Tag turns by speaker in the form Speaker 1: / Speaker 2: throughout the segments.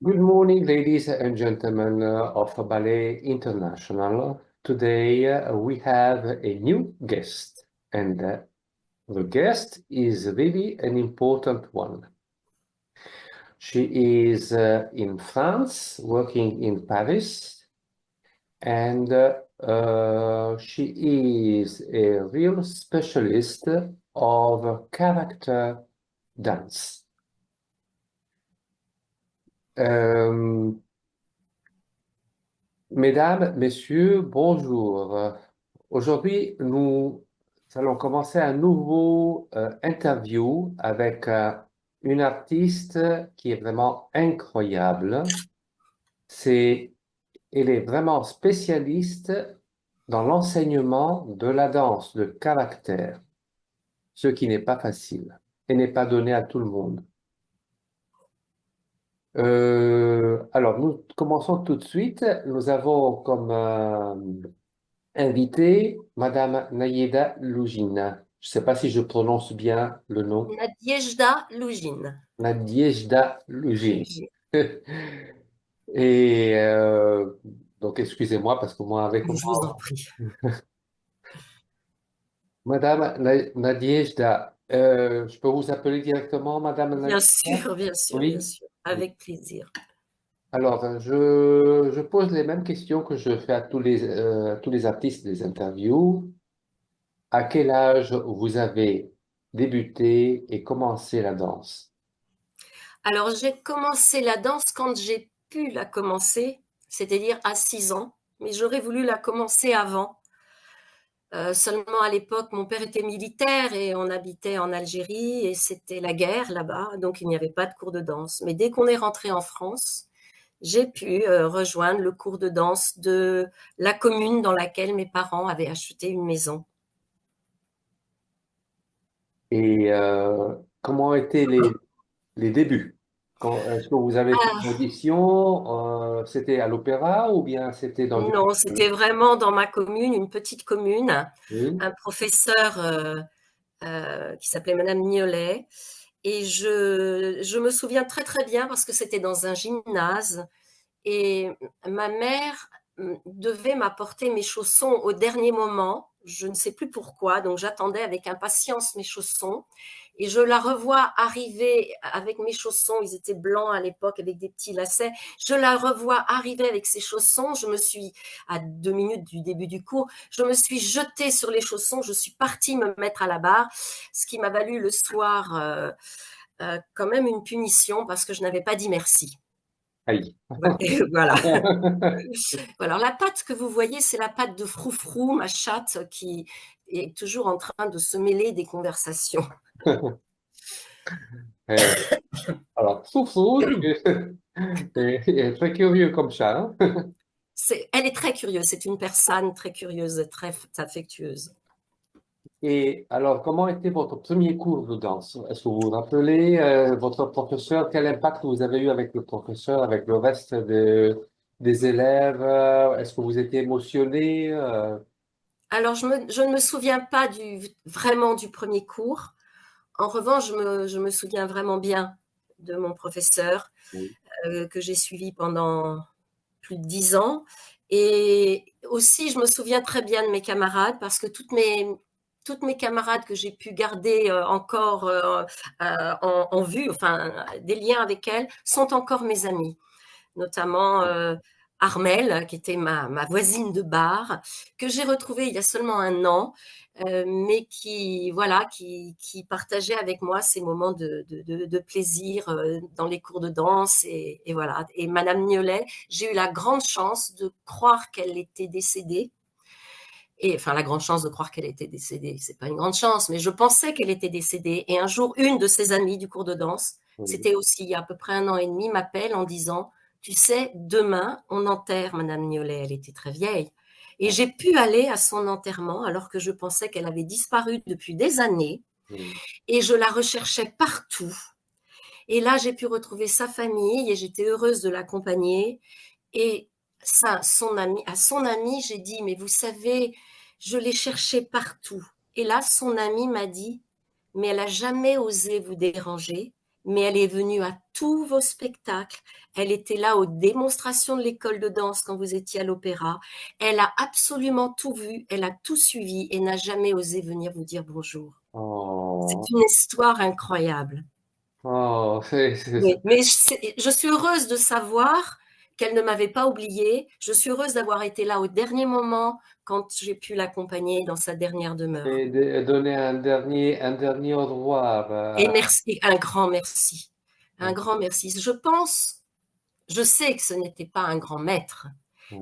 Speaker 1: Good morning, ladies and gentlemen of Ballet International. Today we have a new guest, and the guest is really an important one. She is in France, working in Paris, and she is a real specialist of character dance. Mesdames, Messieurs, bonjour. Aujourd'hui, nous allons commencer un nouveau interview avec une artiste qui est vraiment incroyable. Elle est vraiment spécialiste dans l'enseignement de la danse de caractère, ce qui n'est pas facile et n'est pas donné à tout le monde. Alors, nous commençons tout de suite. Nous avons comme invitée Madame Nayeda Lougine. Je ne sais pas si je prononce bien le nom.
Speaker 2: Nadiejda Lougine.
Speaker 1: Nadiejda Lougine.
Speaker 2: Lougine.
Speaker 1: Et donc, excusez-moi parce que moi, avec
Speaker 2: Je vous en
Speaker 1: moi,
Speaker 2: prie.
Speaker 1: Madame Nadiejda, je peux vous appeler directement Madame
Speaker 2: Bien
Speaker 1: Nadiejda?
Speaker 2: sûr, bien sûr, bien
Speaker 1: Oui.
Speaker 2: sûr. Avec plaisir.
Speaker 1: Alors, je pose les mêmes questions que je fais à tous les artistes des interviews. À quel âge vous avez débuté et commencé la danse?
Speaker 2: Alors, j'ai commencé la danse quand j'ai pu la commencer, c'est-à-dire à 6 ans, mais j'aurais voulu la commencer avant. Seulement à l'époque, mon père était militaire et on habitait en Algérie et c'était la guerre là-bas, donc il n'y avait pas de cours de danse. Mais dès qu'on est rentré en France, j'ai pu rejoindre le cours de danse de la commune dans laquelle mes parents avaient acheté une maison.
Speaker 1: Et comment étaient les débuts? Est-ce que vous avez fait une
Speaker 2: Ah,
Speaker 1: audition? C'était à l'opéra ou bien c'était dans une
Speaker 2: non,
Speaker 1: école?
Speaker 2: c'était vraiment dans ma commune, une petite commune,
Speaker 1: Oui.
Speaker 2: un professeur qui s'appelait Madame Mignolet. Et je me souviens très très bien parce que c'était dans un gymnase et ma mère devait m'apporter mes chaussons au dernier moment. Je ne sais plus pourquoi, donc j'attendais avec impatience mes chaussons. Et je la revois arriver avec mes chaussons, ils étaient blancs à l'époque avec des petits lacets. Je la revois arriver avec ses chaussons. Je me suis, à 2 minutes du début du cours, je me suis jetée sur les chaussons. Je suis partie me mettre à la barre, ce qui m'a valu le soir quand même une punition parce que je n'avais pas dit merci.
Speaker 1: Aïe.
Speaker 2: Voilà. Alors la pâte que vous voyez, c'est la pâte de Froufrou, ma chatte, qui est toujours en train de se mêler des conversations.
Speaker 1: Euh, alors, Soufou, est très curieux comme ça, hein.
Speaker 2: Elle est très curieuse, c'est une personne très curieuse, très affectueuse.
Speaker 1: Et alors, comment était votre premier cours de danse? Est-ce que vous vous rappelez votre professeur? Quel impact vous avez eu avec le professeur, avec le reste des élèves? Est-ce que vous étiez émotionné?
Speaker 2: Alors je ne me souviens pas vraiment du premier cours. En revanche, je me souviens vraiment bien de mon professeur
Speaker 1: Oui.
Speaker 2: que j'ai suivi pendant plus de 10 ans. Et aussi, je me souviens très bien de mes camarades parce que toutes mes camarades que j'ai pu garder encore en vue, enfin des liens avec elles, sont encore mes amies, notamment Armelle, qui était ma voisine de bar, que j'ai retrouvée il y a seulement un an, mais qui, voilà, qui partageait avec moi ces moments de plaisir dans les cours de danse. Et voilà. Et Madame Niolet, j'ai eu la grande chance de croire qu'elle était décédée. Et enfin, la grande chance de croire qu'elle était décédée, c'est pas une grande chance, mais je pensais qu'elle était décédée. Et un jour, une de ses amies du cours de danse,
Speaker 1: Oui.
Speaker 2: c'était aussi il y a à peu près un an et demi, m'appelle en disant, tu sais, demain, on enterre Madame Niolet. Elle était très vieille. Et
Speaker 1: Ah,
Speaker 2: j'ai pu aller à son enterrement alors que je pensais qu'elle avait disparu depuis des années
Speaker 1: oui.
Speaker 2: et je la recherchais partout. Et là, j'ai pu retrouver sa famille et j'étais heureuse de l'accompagner. Et ça, à son ami, j'ai dit, mais vous savez, je l'ai cherché partout. Et là, son ami m'a dit, mais elle a jamais osé vous déranger mais elle est venue à tous vos spectacles. Elle était là aux démonstrations de l'école de danse quand vous étiez à l'opéra. Elle a absolument tout vu, elle a tout suivi et n'a jamais osé venir vous dire bonjour.
Speaker 1: Oh,
Speaker 2: C'est une histoire incroyable.
Speaker 1: oh,
Speaker 2: Oui, mais je suis heureuse de savoir qu'elle ne m'avait pas oubliée. Je suis heureuse d'avoir été là au dernier moment quand j'ai pu l'accompagner dans sa dernière demeure.
Speaker 1: et donner un dernier au revoir.
Speaker 2: Et merci, un grand merci. Un
Speaker 1: À-
Speaker 2: grand merci. Je sais que ce n'était pas un grand maître,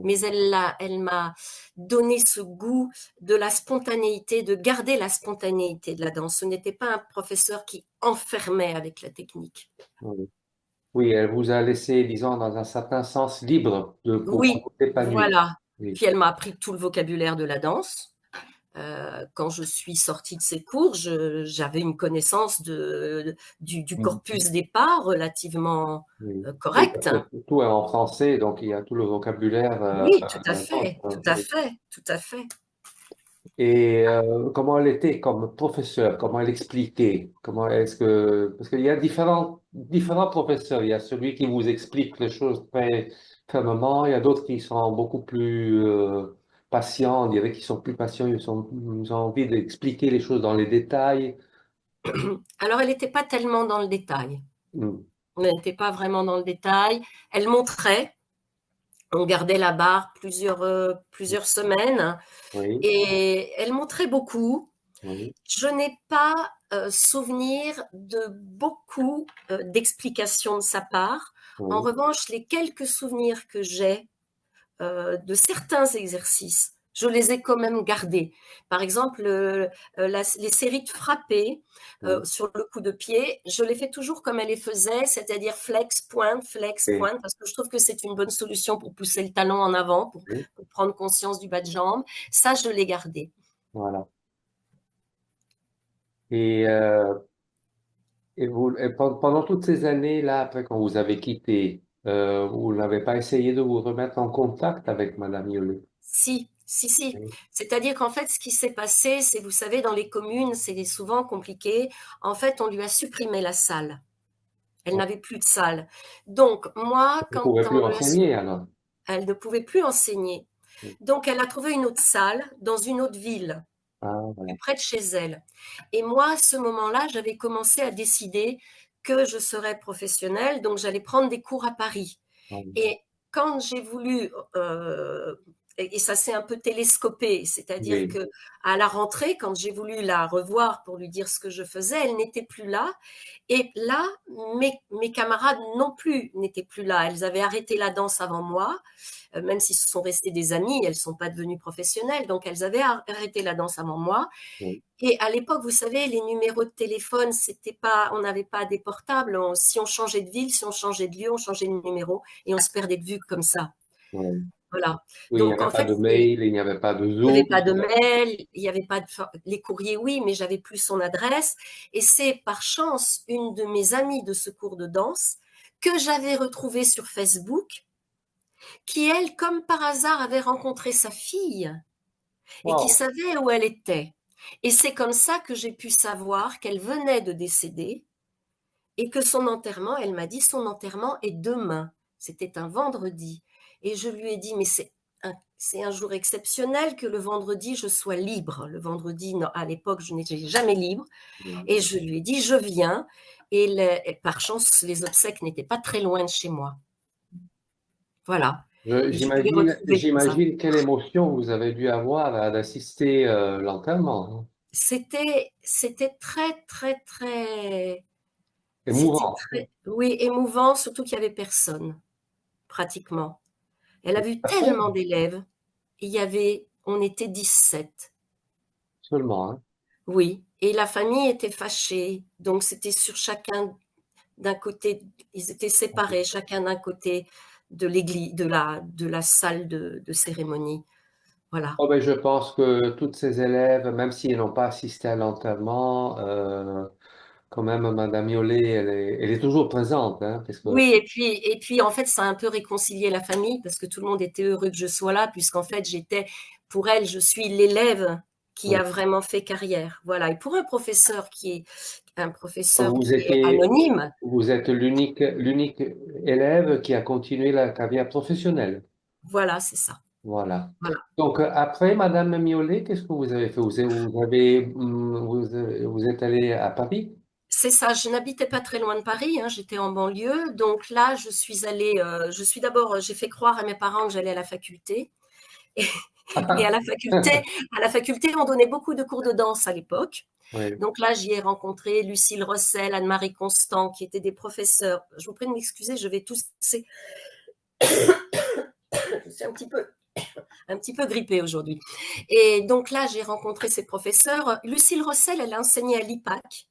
Speaker 2: mais elle m'a donné ce goût de la spontanéité, de garder la spontanéité de la danse. Ce n'était pas un professeur qui enfermait avec la technique.
Speaker 1: Oui, oui, elle vous a laissé, disons, dans un certain sens libre de pouvoir
Speaker 2: Oui,
Speaker 1: vous épanouir.
Speaker 2: voilà.
Speaker 1: Oui,
Speaker 2: Puis elle m'a appris tout le vocabulaire de la danse. Quand je suis sortie de ces cours, j'avais une connaissance du
Speaker 1: mhm,
Speaker 2: corpus des pas relativement
Speaker 1: oui. Oui, parce
Speaker 2: correcte.
Speaker 1: que tout est en français, donc il y a tout le vocabulaire
Speaker 2: Oui, tout à
Speaker 1: intense,
Speaker 2: fait,
Speaker 1: hein,
Speaker 2: tout à
Speaker 1: oui.
Speaker 2: fait, tout à fait.
Speaker 1: Et comment elle était comme professeur, comment elle expliquait, comment est-ce que, parce qu'il y a différents professeurs, il y a celui qui vous explique les choses très fermement, il y a d'autres qui sont beaucoup plus patients, on dirait qu'ils sont plus patients, ils ont envie d'expliquer les choses dans les détails.
Speaker 2: Alors, elle n'était pas tellement dans le détail.
Speaker 1: Hmm.
Speaker 2: Elle n'était pas vraiment dans le détail. Elle montrait, on gardait la barre plusieurs semaines,
Speaker 1: Oui,
Speaker 2: et elle montrait beaucoup.
Speaker 1: oui,
Speaker 2: Je n'ai pas souvenir de beaucoup d'explications de sa part. En
Speaker 1: oui,
Speaker 2: revanche, les quelques souvenirs que j'ai de certains exercices, je les ai quand même gardés. Par exemple, les séries de frappés
Speaker 1: oui,
Speaker 2: sur le coup de pied, je les fais toujours comme elle les faisait, c'est-à-dire flex,
Speaker 1: oui,
Speaker 2: pointe, parce que je trouve que c'est une bonne solution pour pousser le talon en avant,
Speaker 1: oui,
Speaker 2: pour prendre conscience du bas de jambe. Ça, je l'ai gardé.
Speaker 1: voilà. Et, pendant toutes ces années-là, après quand vous avez quitté, vous n'avez pas essayé de vous remettre en contact avec Madame Yollet?
Speaker 2: Si, si, si.
Speaker 1: Oui,
Speaker 2: C'est-à-dire qu'en fait, ce qui s'est passé, c'est, vous savez, dans les communes, c'est souvent compliqué. En fait, on lui a supprimé la salle. Elle
Speaker 1: oui.
Speaker 2: n'avait plus de salle. Donc, moi,
Speaker 1: Vous ne pouvez plus
Speaker 2: on lui a
Speaker 1: enseigner alors.
Speaker 2: elle ne pouvait plus enseigner.
Speaker 1: Oui.
Speaker 2: Donc, elle a trouvé une autre salle dans une autre ville,
Speaker 1: Ah, voilà.
Speaker 2: plus près de chez elle. Et moi, à ce moment-là, j'avais commencé à décider que je serais professionnelle, donc j'allais prendre des cours à Paris. Et quand j'ai voulu, et ça s'est un peu télescopé, c'est-à-dire
Speaker 1: Oui,
Speaker 2: que à la rentrée, quand j'ai voulu la revoir pour lui dire ce que je faisais, elle n'était plus là. Et là, mes camarades non plus n'étaient plus là. Elles avaient arrêté la danse avant moi, même si ce sont restées des amies, elles ne sont pas devenues professionnelles. Donc, elles avaient arrêté la danse avant moi.
Speaker 1: oui,
Speaker 2: Et à l'époque, vous savez, les numéros de téléphone, c'était pas, on n'avait pas des portables. Si on changeait de ville, si on changeait de lieu, on changeait de numéro et on se perdait de vue comme ça.
Speaker 1: oui.
Speaker 2: Voilà.
Speaker 1: Oui, il n'y
Speaker 2: Donc,
Speaker 1: avait
Speaker 2: en
Speaker 1: pas
Speaker 2: fait,
Speaker 1: de mail, il n'y avait pas de
Speaker 2: il n'y
Speaker 1: Zoom.
Speaker 2: avait pas de mail, il n'y avait pas de, les courriers, oui, mais j'avais plus son adresse. Et c'est par chance une de mes amies de ce cours de danse que j'avais retrouvée sur Facebook, qui, elle, comme par hasard, avait rencontré sa fille et qui
Speaker 1: Wow.
Speaker 2: savait où elle était. Et c'est comme ça que j'ai pu savoir qu'elle venait de décéder et que son enterrement, elle m'a dit, son enterrement est demain. C'était un vendredi. Et je lui ai dit, mais c'est un jour exceptionnel que le vendredi, je sois libre. Le vendredi, non, à l'époque, je n'étais jamais libre. Et je lui ai dit, je viens. Et par chance, les obsèques n'étaient pas très loin de chez moi. Voilà. Et je l'ai
Speaker 1: J'imagine,
Speaker 2: retrouvée comme ça.
Speaker 1: j'imagine quelle émotion vous avez dû avoir d'assister l'enterrement, hein.
Speaker 2: C'était très, très, très, c'était
Speaker 1: Émouvant,
Speaker 2: très, oui, émouvant, surtout qu'il y avait personne, pratiquement. Elle a vu tellement
Speaker 1: personne
Speaker 2: d'élèves. On était 17.
Speaker 1: seulement, hein.
Speaker 2: Oui. Et la famille était fâchée. Donc, c'était sur chacun d'un côté, ils étaient séparés, chacun d'un côté de l'église, de la salle de cérémonie. Voilà.
Speaker 1: Oh, ben, je pense que toutes ces élèves, même s'ils n'ont pas assisté à l'enterrement, quand même, Madame Yollet, elle est toujours présente, hein, parce que,
Speaker 2: Oui, et puis, en fait, ça a un peu réconcilié la famille parce que tout le monde était heureux que je sois là, puisqu'en fait, pour elle, je suis l'élève qui a
Speaker 1: oui.
Speaker 2: vraiment fait carrière. Voilà. Et pour un professeur
Speaker 1: Vous
Speaker 2: qui est
Speaker 1: étiez,
Speaker 2: anonyme,
Speaker 1: vous êtes l'unique élève qui a continué la carrière professionnelle.
Speaker 2: voilà, c'est ça.
Speaker 1: Voilà.
Speaker 2: Voilà.
Speaker 1: Donc, après, Madame Miolet, qu'est-ce que vous avez fait? Vous êtes allé à Paris?
Speaker 2: C'est ça, je n'habitais pas très loin de Paris, hein, j'étais en banlieue. Donc là, je suis allée, j'ai fait croire à mes parents que j'allais à la faculté. Et, et à la faculté, on donnait beaucoup de cours de danse à l'époque.
Speaker 1: Oui.
Speaker 2: Donc là, j'y ai rencontré Lucille Rossel, Anne-Marie Constant, qui étaient des professeurs. Je vous prie de m'excuser, je vais tousser. Je suis un petit peu grippée aujourd'hui. Et donc là, j'ai rencontré ces professeurs. Lucille Rossel, elle a enseigné à l'IPAC.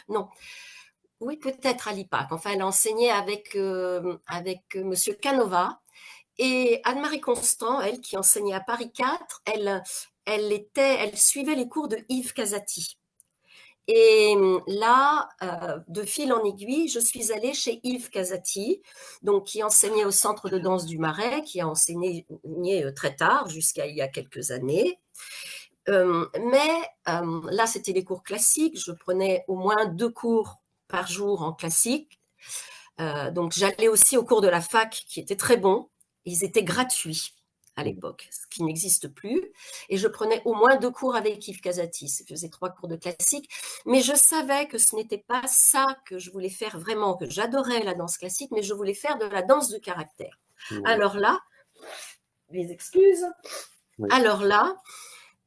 Speaker 2: Non, oui, peut-être à l'IPAC. Enfin, elle a enseigné avec Monsieur Canova. Et Anne-Marie Constant, elle, qui enseignait à Paris 4, elle suivait les cours de Yves Casati. Et là, de fil en aiguille, je suis allée chez Yves Casati, donc qui enseignait au Centre de danse du Marais, qui a enseigné très tard, jusqu'à il y a quelques années. Mais là, c'était les cours classiques. Je prenais au moins 2 cours par jour en classique. Donc, j'allais aussi aux cours de la fac, qui étaient très bons. Ils étaient gratuits à l'époque, ce qui n'existe plus. Et je prenais au moins 2 cours avec Yves Casati. Je faisais 3 cours de classique. Mais je savais que ce n'était pas ça que je voulais faire vraiment, que j'adorais la danse classique, mais je voulais faire de la danse de caractère.
Speaker 1: Oui.
Speaker 2: Alors là, les excuses.
Speaker 1: Oui.
Speaker 2: Alors là,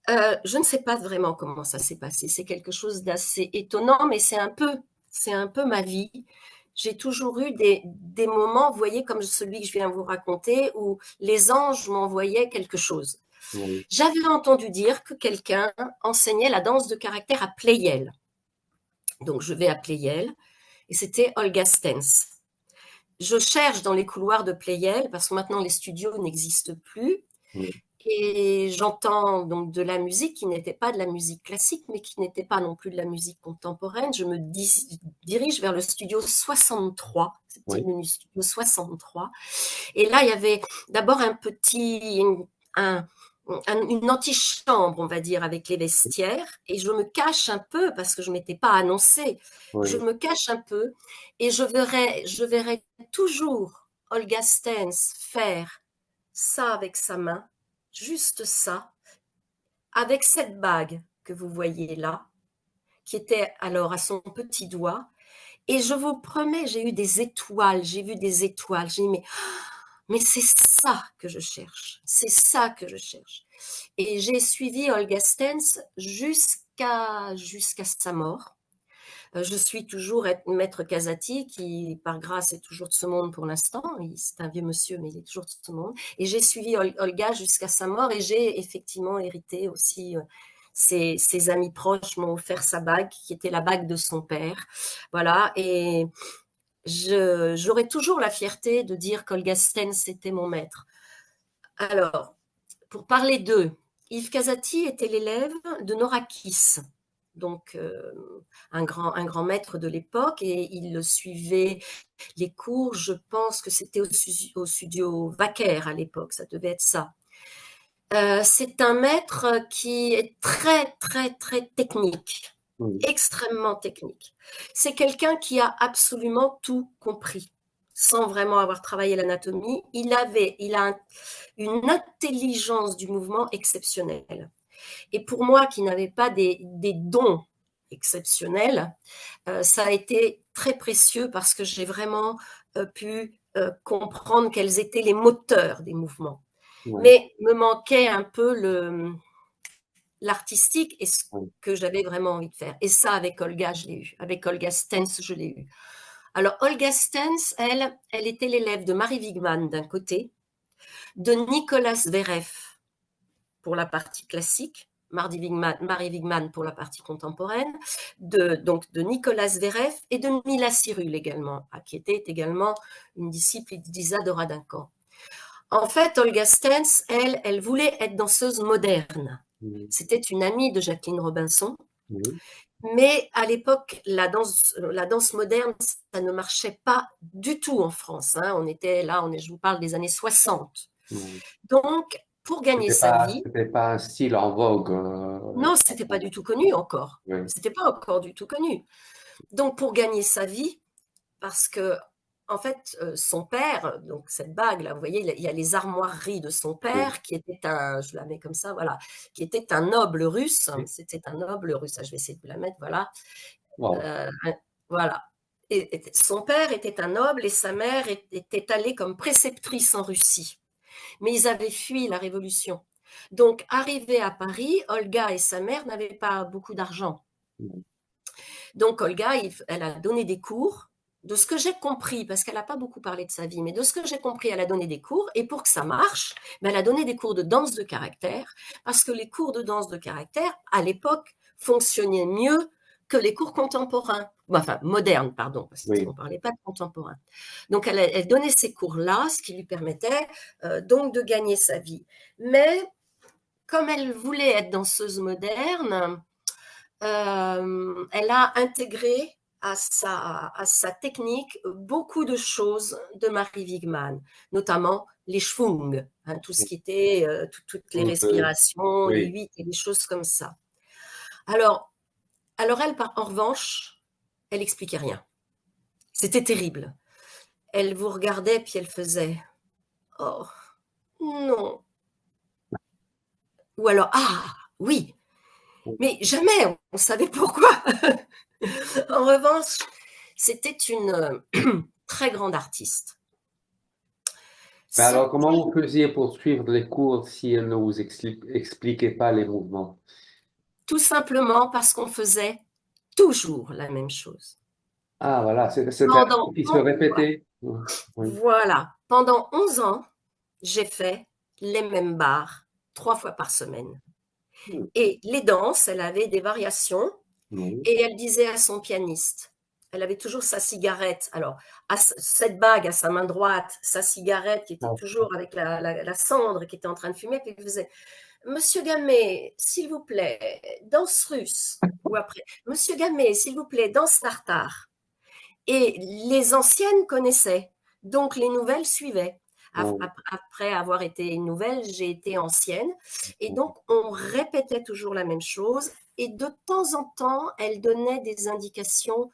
Speaker 2: je ne sais pas vraiment comment ça s'est passé. C'est quelque chose d'assez étonnant, mais c'est un peu ma vie. J'ai toujours eu des moments, vous voyez, comme celui que je viens vous raconter, où les anges m'envoyaient quelque chose.
Speaker 1: Oui.
Speaker 2: J'avais entendu dire que quelqu'un enseignait la danse de caractère à Pleyel. Donc je vais à Pleyel, et c'était Olga Stens. Je cherche dans les couloirs de Pleyel, parce que maintenant les studios n'existent plus,
Speaker 1: Oui.
Speaker 2: et j'entends donc de la musique qui n'était pas de la musique classique, mais qui n'était pas non plus de la musique contemporaine. Je me dirige vers le studio 63. C'était
Speaker 1: Oui.
Speaker 2: le studio 63. Et là, il y avait d'abord un, une antichambre, on va dire, avec les vestiaires. Et je me cache un peu parce que je ne m'étais pas annoncée. Je
Speaker 1: Oui.
Speaker 2: me cache un peu et je verrai toujours Olga Stens faire ça avec sa main, juste ça, avec cette bague que vous voyez là, qui était alors à son petit doigt. Et je vous promets, j'ai eu des étoiles, j'ai vu des étoiles. J'ai dit, mais c'est ça que je cherche, c'est ça que je cherche. Et j'ai suivi Olga Stens jusqu'à sa mort. Je suis toujours maître Casati, qui par grâce est toujours de ce monde pour l'instant. C'est un vieux monsieur, mais il est toujours de ce monde. Et j'ai suivi Olga jusqu'à sa mort et j'ai effectivement hérité aussi. Ses amis proches m'ont offert sa bague, qui était la bague de son père. Voilà. Et j'aurai toujours la fierté de dire qu'Olga Stens était mon maître. Alors, pour parler d'eux, Yves Casati était l'élève de Nora Kiss, donc un grand maître de l'époque, et il le suivait les cours, je pense que c'était au studio Wacker à l'époque, ça devait être ça. C'est un maître qui est très, très, très technique,
Speaker 1: Oui.
Speaker 2: extrêmement technique. C'est quelqu'un qui a absolument tout compris, sans vraiment avoir travaillé l'anatomie. Il a une intelligence du mouvement exceptionnelle. Et pour moi, qui n'avais pas des dons exceptionnels, ça a été très précieux parce que j'ai vraiment pu comprendre quels étaient les moteurs des mouvements.
Speaker 1: Oui.
Speaker 2: Mais me manquait un peu l'artistique et ce
Speaker 1: Oui.
Speaker 2: que j'avais vraiment envie de faire. Et ça, avec Olga, je l'ai eu. Avec Olga Stens, je l'ai eu. Alors, Olga Stens, elle était l'élève de Marie Wigman d'un côté, de Nicolas Zverev pour la partie classique, Marie Wigman pour la partie contemporaine, donc de Nicolas Zverev et de Mila Cyrul également, qui était également une disciple d'Isadora Duncan. En fait, Olga Stens, elle voulait être danseuse moderne.
Speaker 1: Oui.
Speaker 2: C'était une amie de Jacqueline Robinson,
Speaker 1: Oui.
Speaker 2: mais à l'époque, la danse moderne, ça ne marchait pas du tout en France. Hein. On était là, je vous parle des années 60.
Speaker 1: Oui.
Speaker 2: Donc, pour gagner sa vie.
Speaker 1: C'était pas un style en vogue.
Speaker 2: Non, c'était pas du tout connu encore.
Speaker 1: Oui,
Speaker 2: C'était pas encore du tout connu. Donc, pour gagner sa vie, parce que, en fait, son père, donc cette bague-là, vous voyez, il y a les armoiries de son
Speaker 1: oui,
Speaker 2: père, qui était je la mets comme ça, voilà, qui était un noble russe.
Speaker 1: oui.
Speaker 2: C'était un noble russe. Ah, je vais essayer de vous la mettre, voilà.
Speaker 1: Wow.
Speaker 2: Euh, voilà. Et son père était un noble et sa mère était allée comme préceptrice en Russie. Mais ils avaient fui la révolution. Donc, arrivés à Paris, Olga et sa mère n'avaient pas beaucoup d'argent. Donc, Olga, elle a donné des cours. De ce que j'ai compris, parce qu'elle n'a pas beaucoup parlé de sa vie, mais de ce que j'ai compris, elle a donné des cours. Et pour que ça marche, elle a donné des cours de danse de caractère, parce que les cours de danse de caractère, à l'époque, fonctionnaient mieux que les cours contemporains. Enfin, modernes, pardon, parce qu'on
Speaker 1: Oui.
Speaker 2: ne parlait pas de contemporains. Donc, elle donnait ces cours-là, ce qui lui permettait donc de gagner sa vie. Mais comme elle voulait être danseuse moderne, elle a intégré à sa technique beaucoup de choses de Marie Wigman, notamment les schwung, hein, tout ce qui était toutes les respirations, les
Speaker 1: Oui.
Speaker 2: 8 et des choses comme ça. Alors, alors elle, en revanche, elle expliquait rien. C'était terrible. Elle vous regardait puis elle faisait oh non, ou alors ah oui, mais jamais on savait pourquoi. En revanche, c'était une très grande artiste.
Speaker 1: Mais alors,
Speaker 2: C'était
Speaker 1: comment vous faisiez pour suivre les cours si elle ne vous expliquait pas les mouvements?
Speaker 2: tout simplement parce qu'on faisait toujours la même chose.
Speaker 1: Ah, voilà, c'était un
Speaker 2: Pendant,
Speaker 1: truc qui se répétait. Oui.
Speaker 2: voilà, pendant 11 ans, j'ai fait les mêmes barres 3 fois par semaine.
Speaker 1: Oui.
Speaker 2: Et les danses, elle avait des variations
Speaker 1: Oui.
Speaker 2: et elle disait à son pianiste, elle avait toujours sa cigarette, alors cette bague à sa main droite, sa cigarette qui était toujours avec la cendre qui était en train de fumer, puis elle faisait Monsieur Gamay, s'il vous plaît, danse russe. Ou après, Monsieur Gamay, s'il vous plaît, danse tartare. Et les anciennes connaissaient, donc les nouvelles suivaient.
Speaker 1: Oui.
Speaker 2: Après avoir été une nouvelle, j'ai été ancienne. Et donc, on répétait toujours la même chose. Et de temps en temps, elle donnait des indications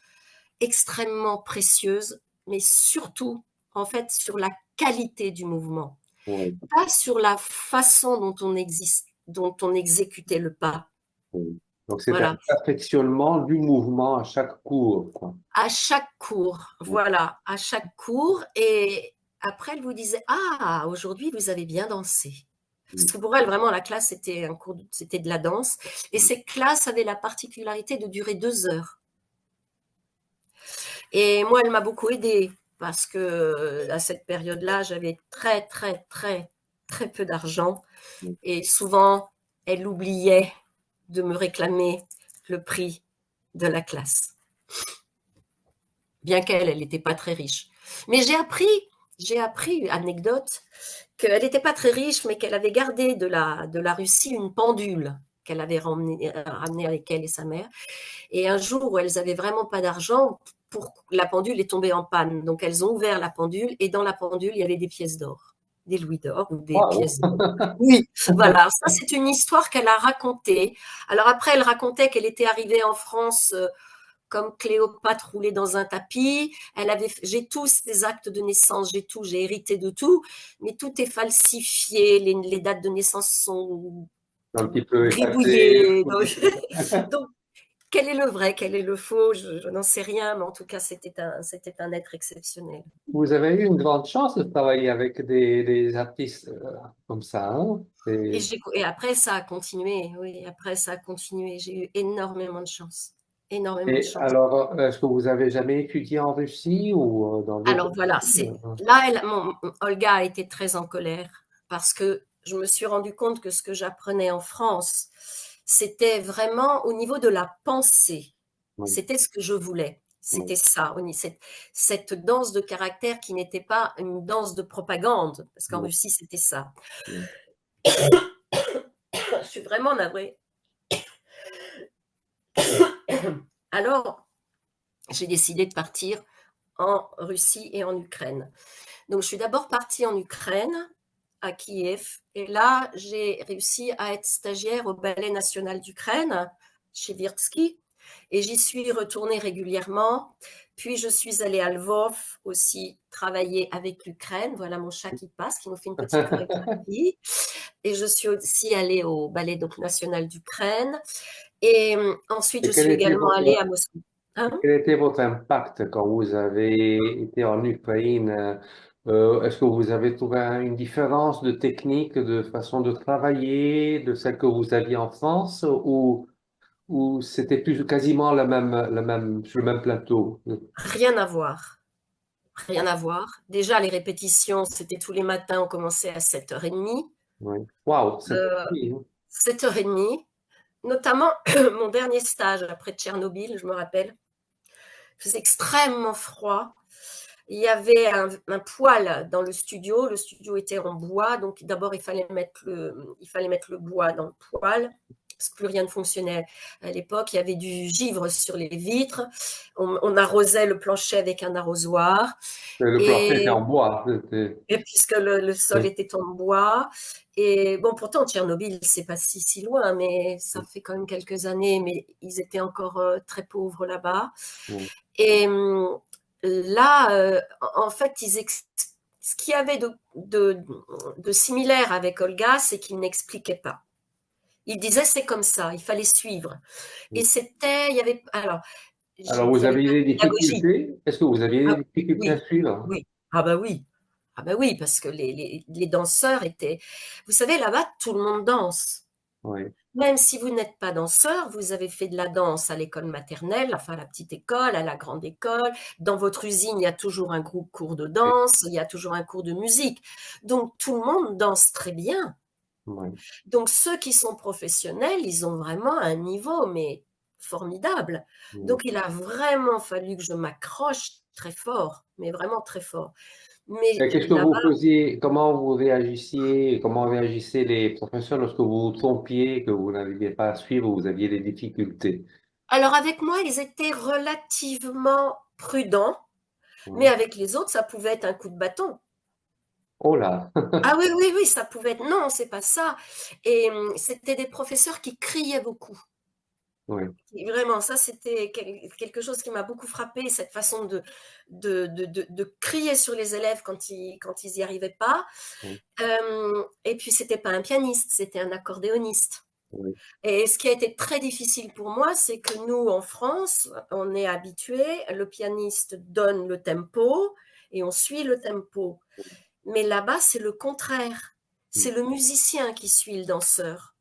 Speaker 2: extrêmement précieuses, mais surtout, en fait, sur la qualité du mouvement,
Speaker 1: Oui.
Speaker 2: pas sur la façon dont on exécutait le pas.
Speaker 1: Oui. Donc, c'était un
Speaker 2: Voilà.
Speaker 1: perfectionnement du mouvement à chaque cours, quoi.
Speaker 2: À chaque cours,
Speaker 1: Oui.
Speaker 2: voilà, à chaque cours. Et après, elle vous disait, ah, aujourd'hui, vous avez bien dansé. Parce
Speaker 1: Oui.
Speaker 2: que pour elle, vraiment, la classe, c'était c'était de la danse. Et ces classes avaient la particularité de durer 2 heures. Et moi, elle m'a beaucoup aidée parce que à cette période-là, j'avais très, très, très, très peu d'argent.
Speaker 1: Oui.
Speaker 2: Et souvent, elle oubliait de me réclamer le prix de la classe, bien qu'elle, elle n'était pas très riche. Mais j'ai appris, anecdote, qu'elle n'était pas très riche, mais qu'elle avait gardé de la Russie une pendule qu'elle avait ramenée avec elle et sa mère. Et un jour où elles avaient vraiment pas d'argent, la pendule est tombée en panne. Donc elles ont ouvert la pendule et dans la pendule, il y avait des pièces d'or, des louis d'or ou des
Speaker 1: Wow.
Speaker 2: pièces d'or. Oui, voilà. Ça, c'est une histoire qu'elle a racontée. Alors après, elle racontait qu'elle était arrivée en France comme Cléopâtre roulée dans un tapis. J'ai tous ces actes de naissance, j'ai hérité de tout, mais tout est falsifié. Les dates de naissance sont
Speaker 1: Un petit peu effacé.
Speaker 2: gribouillées. Donc, quel est le vrai, quel est le faux, je n'en sais rien, mais en tout cas, c'était un être exceptionnel.
Speaker 1: Vous avez eu une grande chance de travailler avec des artistes comme ça, hein?
Speaker 2: Et après, ça a continué, oui, après, ça a continué. J'ai eu énormément de chance, énormément de
Speaker 1: Et
Speaker 2: chance.
Speaker 1: alors, est-ce que vous avez jamais étudié en Russie ou dans d'autres
Speaker 2: Alors voilà,
Speaker 1: pays?
Speaker 2: là, Olga a été très en colère parce que je me suis rendu compte que ce que j'apprenais en France, c'était vraiment au niveau de la pensée.
Speaker 1: Oui,
Speaker 2: C'était ce que je voulais.
Speaker 1: oui,
Speaker 2: C'était ça, cette danse de caractère qui n'était pas une danse de propagande, parce qu'en
Speaker 1: oui,
Speaker 2: Russie, c'était ça.
Speaker 1: oui.
Speaker 2: Je suis vraiment navrée. Alors, j'ai décidé de partir en Russie et en Ukraine. Donc, je suis d'abord partie en Ukraine à Kiev. Et là, j'ai réussi à être stagiaire au Ballet national d'Ukraine, chez Wirtski. Et j'y suis retournée régulièrement. Puis je suis allée à Lvov aussi travailler avec l'Ukraine. Voilà mon chat qui passe, qui nous fait une petite chorégraphie. Et je suis aussi allée au Ballet donc, national d'Ukraine. Et ensuite, je
Speaker 1: Et quel
Speaker 2: suis
Speaker 1: était
Speaker 2: également allée à
Speaker 1: votre,
Speaker 2: Moscou. Hein.
Speaker 1: quel était votre impact quand vous avez été en Ukraine? Est-ce que vous avez trouvé une différence de technique, de façon de travailler, de celle que vous aviez en France, ou c'était plus quasiment sur le même plateau?
Speaker 2: Rien à voir. Rien à voir. Déjà, les répétitions, c'était tous les matins, on commençait à 7h30.
Speaker 1: Oui. Waouh, c'est
Speaker 2: Euh,
Speaker 1: petit,
Speaker 2: 7h30. Notamment, mon dernier stage après Tchernobyl, je me rappelle, il faisait extrêmement froid. Il y avait un poêle dans le studio. Le studio était en bois, donc d'abord il fallait mettre le bois dans le poêle parce que plus rien ne fonctionnait. À l'époque, il y avait du givre sur les vitres. On arrosait le plancher avec un arrosoir.
Speaker 1: Le plancher était
Speaker 2: Et,
Speaker 1: en bois.
Speaker 2: et puisque le sol était en bois. Et bon, pourtant, Tchernobyl, c'est pas si loin, mais ça fait quand même quelques années, mais ils étaient encore très pauvres là-bas. Et là, en fait, ce qu'il y avait de similaire avec Olga, c'est qu'il n'expliquait pas. Il disait c'est comme ça, il fallait suivre. Et il y avait, alors,
Speaker 1: Alors,
Speaker 2: il
Speaker 1: vous
Speaker 2: y avait
Speaker 1: aviez
Speaker 2: pas de
Speaker 1: des
Speaker 2: pédagogie.
Speaker 1: difficultés? Est-ce que vous aviez
Speaker 2: Ah,
Speaker 1: des difficultés à
Speaker 2: oui,
Speaker 1: suivre?
Speaker 2: oui. Ah bah oui. Ah bah oui, parce que les danseurs étaient. Vous savez, là-bas, tout le monde danse.
Speaker 1: Oui,
Speaker 2: Même si vous n'êtes pas danseur, vous avez fait de la danse à l'école maternelle, enfin à la petite école, à la grande école. Dans votre usine, il y a toujours un groupe cours de
Speaker 1: oui,
Speaker 2: danse, il y a toujours un cours de musique. Donc tout le monde danse très bien.
Speaker 1: oui,
Speaker 2: Donc ceux qui sont professionnels, ils ont vraiment un niveau, mais formidable.
Speaker 1: oui.
Speaker 2: Donc il a vraiment fallu que je m'accroche très fort, mais vraiment très fort. Mais
Speaker 1: Et qu'est-ce que vous
Speaker 2: là-bas,
Speaker 1: faisiez? Comment vous réagissiez? Comment réagissaient les professeurs lorsque vous vous trompiez, que vous n'arriviez pas à suivre, ou vous aviez des difficultés?
Speaker 2: alors avec moi, ils étaient relativement prudents. Mais
Speaker 1: Oui.
Speaker 2: avec les autres, ça pouvait être un coup de bâton.
Speaker 1: Oh là!
Speaker 2: Ah oui, oui, oui, ça pouvait être non, c'est pas ça. Et c'était des professeurs qui criaient beaucoup.
Speaker 1: Oui,
Speaker 2: Et vraiment, ça, c'était quelque chose qui m'a beaucoup frappé, cette façon de crier sur les élèves quand ils y arrivaient pas.
Speaker 1: oui,
Speaker 2: Et puis, c'était pas un pianiste, c'était un accordéoniste.
Speaker 1: oui,
Speaker 2: Et ce qui a été très difficile pour moi, c'est que nous, en France, on est habitué, le pianiste donne le tempo et on suit le tempo. Mais là-bas, c'est le contraire. C'est le musicien qui suit le danseur.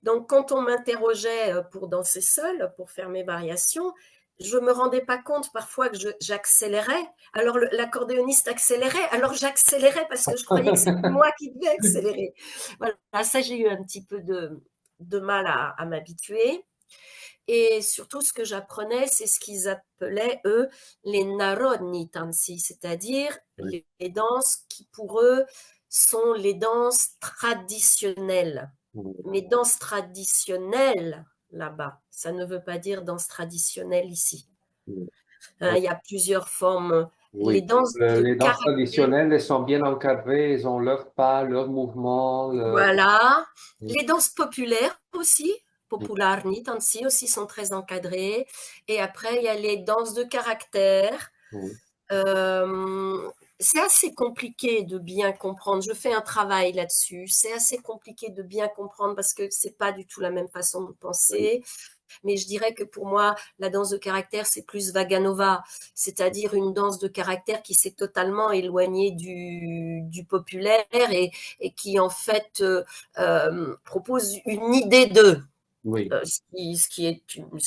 Speaker 2: Donc, quand on m'interrogeait pour danser seul, pour faire mes variations, je me rendais pas compte parfois que j'accélérais. Alors, l'accordéoniste accélérait, alors j'accélérais parce que je croyais que c'était moi qui devais accélérer. Voilà, ça, j'ai eu un petit peu de mal à m'habituer. Et surtout, ce que j'apprenais, c'est ce qu'ils appelaient, eux, les narodni tanci, c'est-à-dire
Speaker 1: oui,
Speaker 2: les danses qui, pour eux, sont les danses traditionnelles.
Speaker 1: oui,
Speaker 2: Mais danse traditionnelle, là-bas, ça ne veut pas dire danse traditionnelle ici.
Speaker 1: oui.
Speaker 2: Hein, il y a plusieurs formes. Les
Speaker 1: Oui.
Speaker 2: danses de
Speaker 1: Les danses
Speaker 2: caractère,
Speaker 1: traditionnelles, elles sont bien encadrées, elles ont leur pas, leur mouvement.
Speaker 2: voilà. Les danses populaires aussi, popularni tanci aussi sont très encadrées. Et après, il y a les danses de caractère.
Speaker 1: Oui,
Speaker 2: Euh, c'est assez compliqué de bien comprendre. Je fais un travail là-dessus. C'est assez compliqué de bien comprendre parce que c'est pas du tout la même façon de
Speaker 1: oui,
Speaker 2: penser. Mais je dirais que pour moi, la danse de caractère, c'est plus Vaganova, c'est-à-dire une danse de caractère qui s'est totalement éloignée du populaire et qui en fait propose une idée d'eux.
Speaker 1: oui,
Speaker 2: C'est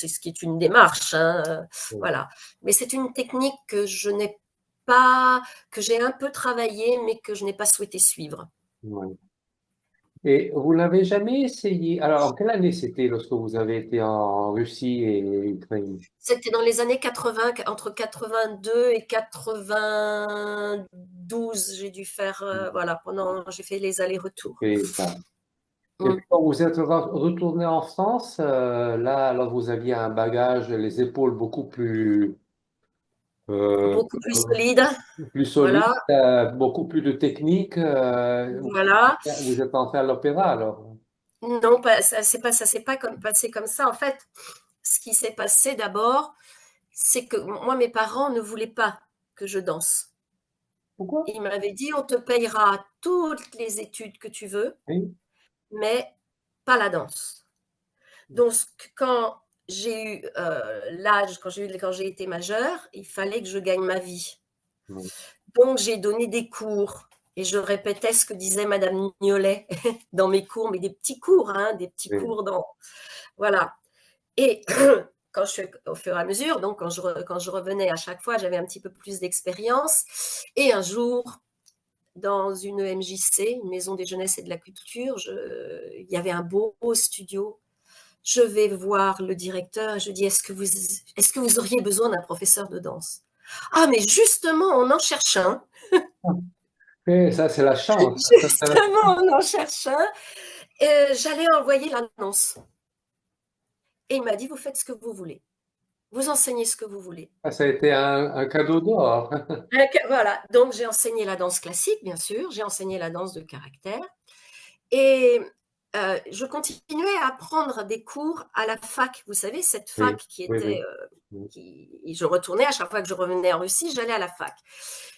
Speaker 2: ce qui est une démarche, hein,
Speaker 1: oui,
Speaker 2: voilà. Mais c'est une technique que je n'ai pas, que j'ai un peu travaillé, mais que je n'ai pas souhaité suivre.
Speaker 1: oui. Et vous n'avez jamais essayé. Alors, en quelle année c'était lorsque vous avez été en Russie et Ukraine?
Speaker 2: C'était dans les années 80, entre 82 et 92, j'ai dû faire, voilà, j'ai fait les allers-retours.
Speaker 1: Et ça. Et
Speaker 2: Mm.
Speaker 1: puis, quand vous êtes retourné en France, là, alors vous aviez un bagage, les épaules beaucoup plus Euh,
Speaker 2: beaucoup plus solide.
Speaker 1: Plus solide,
Speaker 2: Voilà,
Speaker 1: beaucoup plus de technique.
Speaker 2: voilà.
Speaker 1: Vous êtes entré à l'opéra alors.
Speaker 2: Non, ça s'est pas comme, passé comme ça. En fait, ce qui s'est passé d'abord, c'est que moi, mes parents ne voulaient pas que je danse.
Speaker 1: Pourquoi?
Speaker 2: Ils m'avaient dit, on te payera toutes les études que tu veux,
Speaker 1: Oui.
Speaker 2: mais pas la danse. Donc, quand j'ai eu l'âge, quand j'ai été majeure, il fallait que je gagne ma vie.
Speaker 1: Oui.
Speaker 2: Donc, j'ai donné des cours et je répétais ce que disait Madame Niolet dans mes cours, mais des petits cours, hein, des petits
Speaker 1: Oui.
Speaker 2: cours dans. Voilà. Et au fur et à mesure, donc quand je revenais à chaque fois, j'avais un petit peu plus d'expérience. Et un jour, dans une MJC, une maison des jeunesses et de la culture, il y avait un beau studio. Je vais voir le directeur et je dis, est-ce que vous auriez besoin d'un professeur de danse? Ah, mais justement, on en cherche un.
Speaker 1: Et ça, c'est la chance.
Speaker 2: Justement, on en cherche un. J'allais envoyer l'annonce. Et il m'a dit, vous faites ce que vous voulez. Vous enseignez ce que vous voulez.
Speaker 1: Ça a été un cadeau d'or.
Speaker 2: Voilà, donc j'ai enseigné la danse classique, bien sûr, j'ai enseigné la danse de caractère et je continuais à prendre des cours à la fac. Vous savez, cette fac
Speaker 1: Oui,
Speaker 2: qui
Speaker 1: oui,
Speaker 2: était,
Speaker 1: oui. Oui.
Speaker 2: je retournais à chaque fois que je revenais en Russie, j'allais à la fac.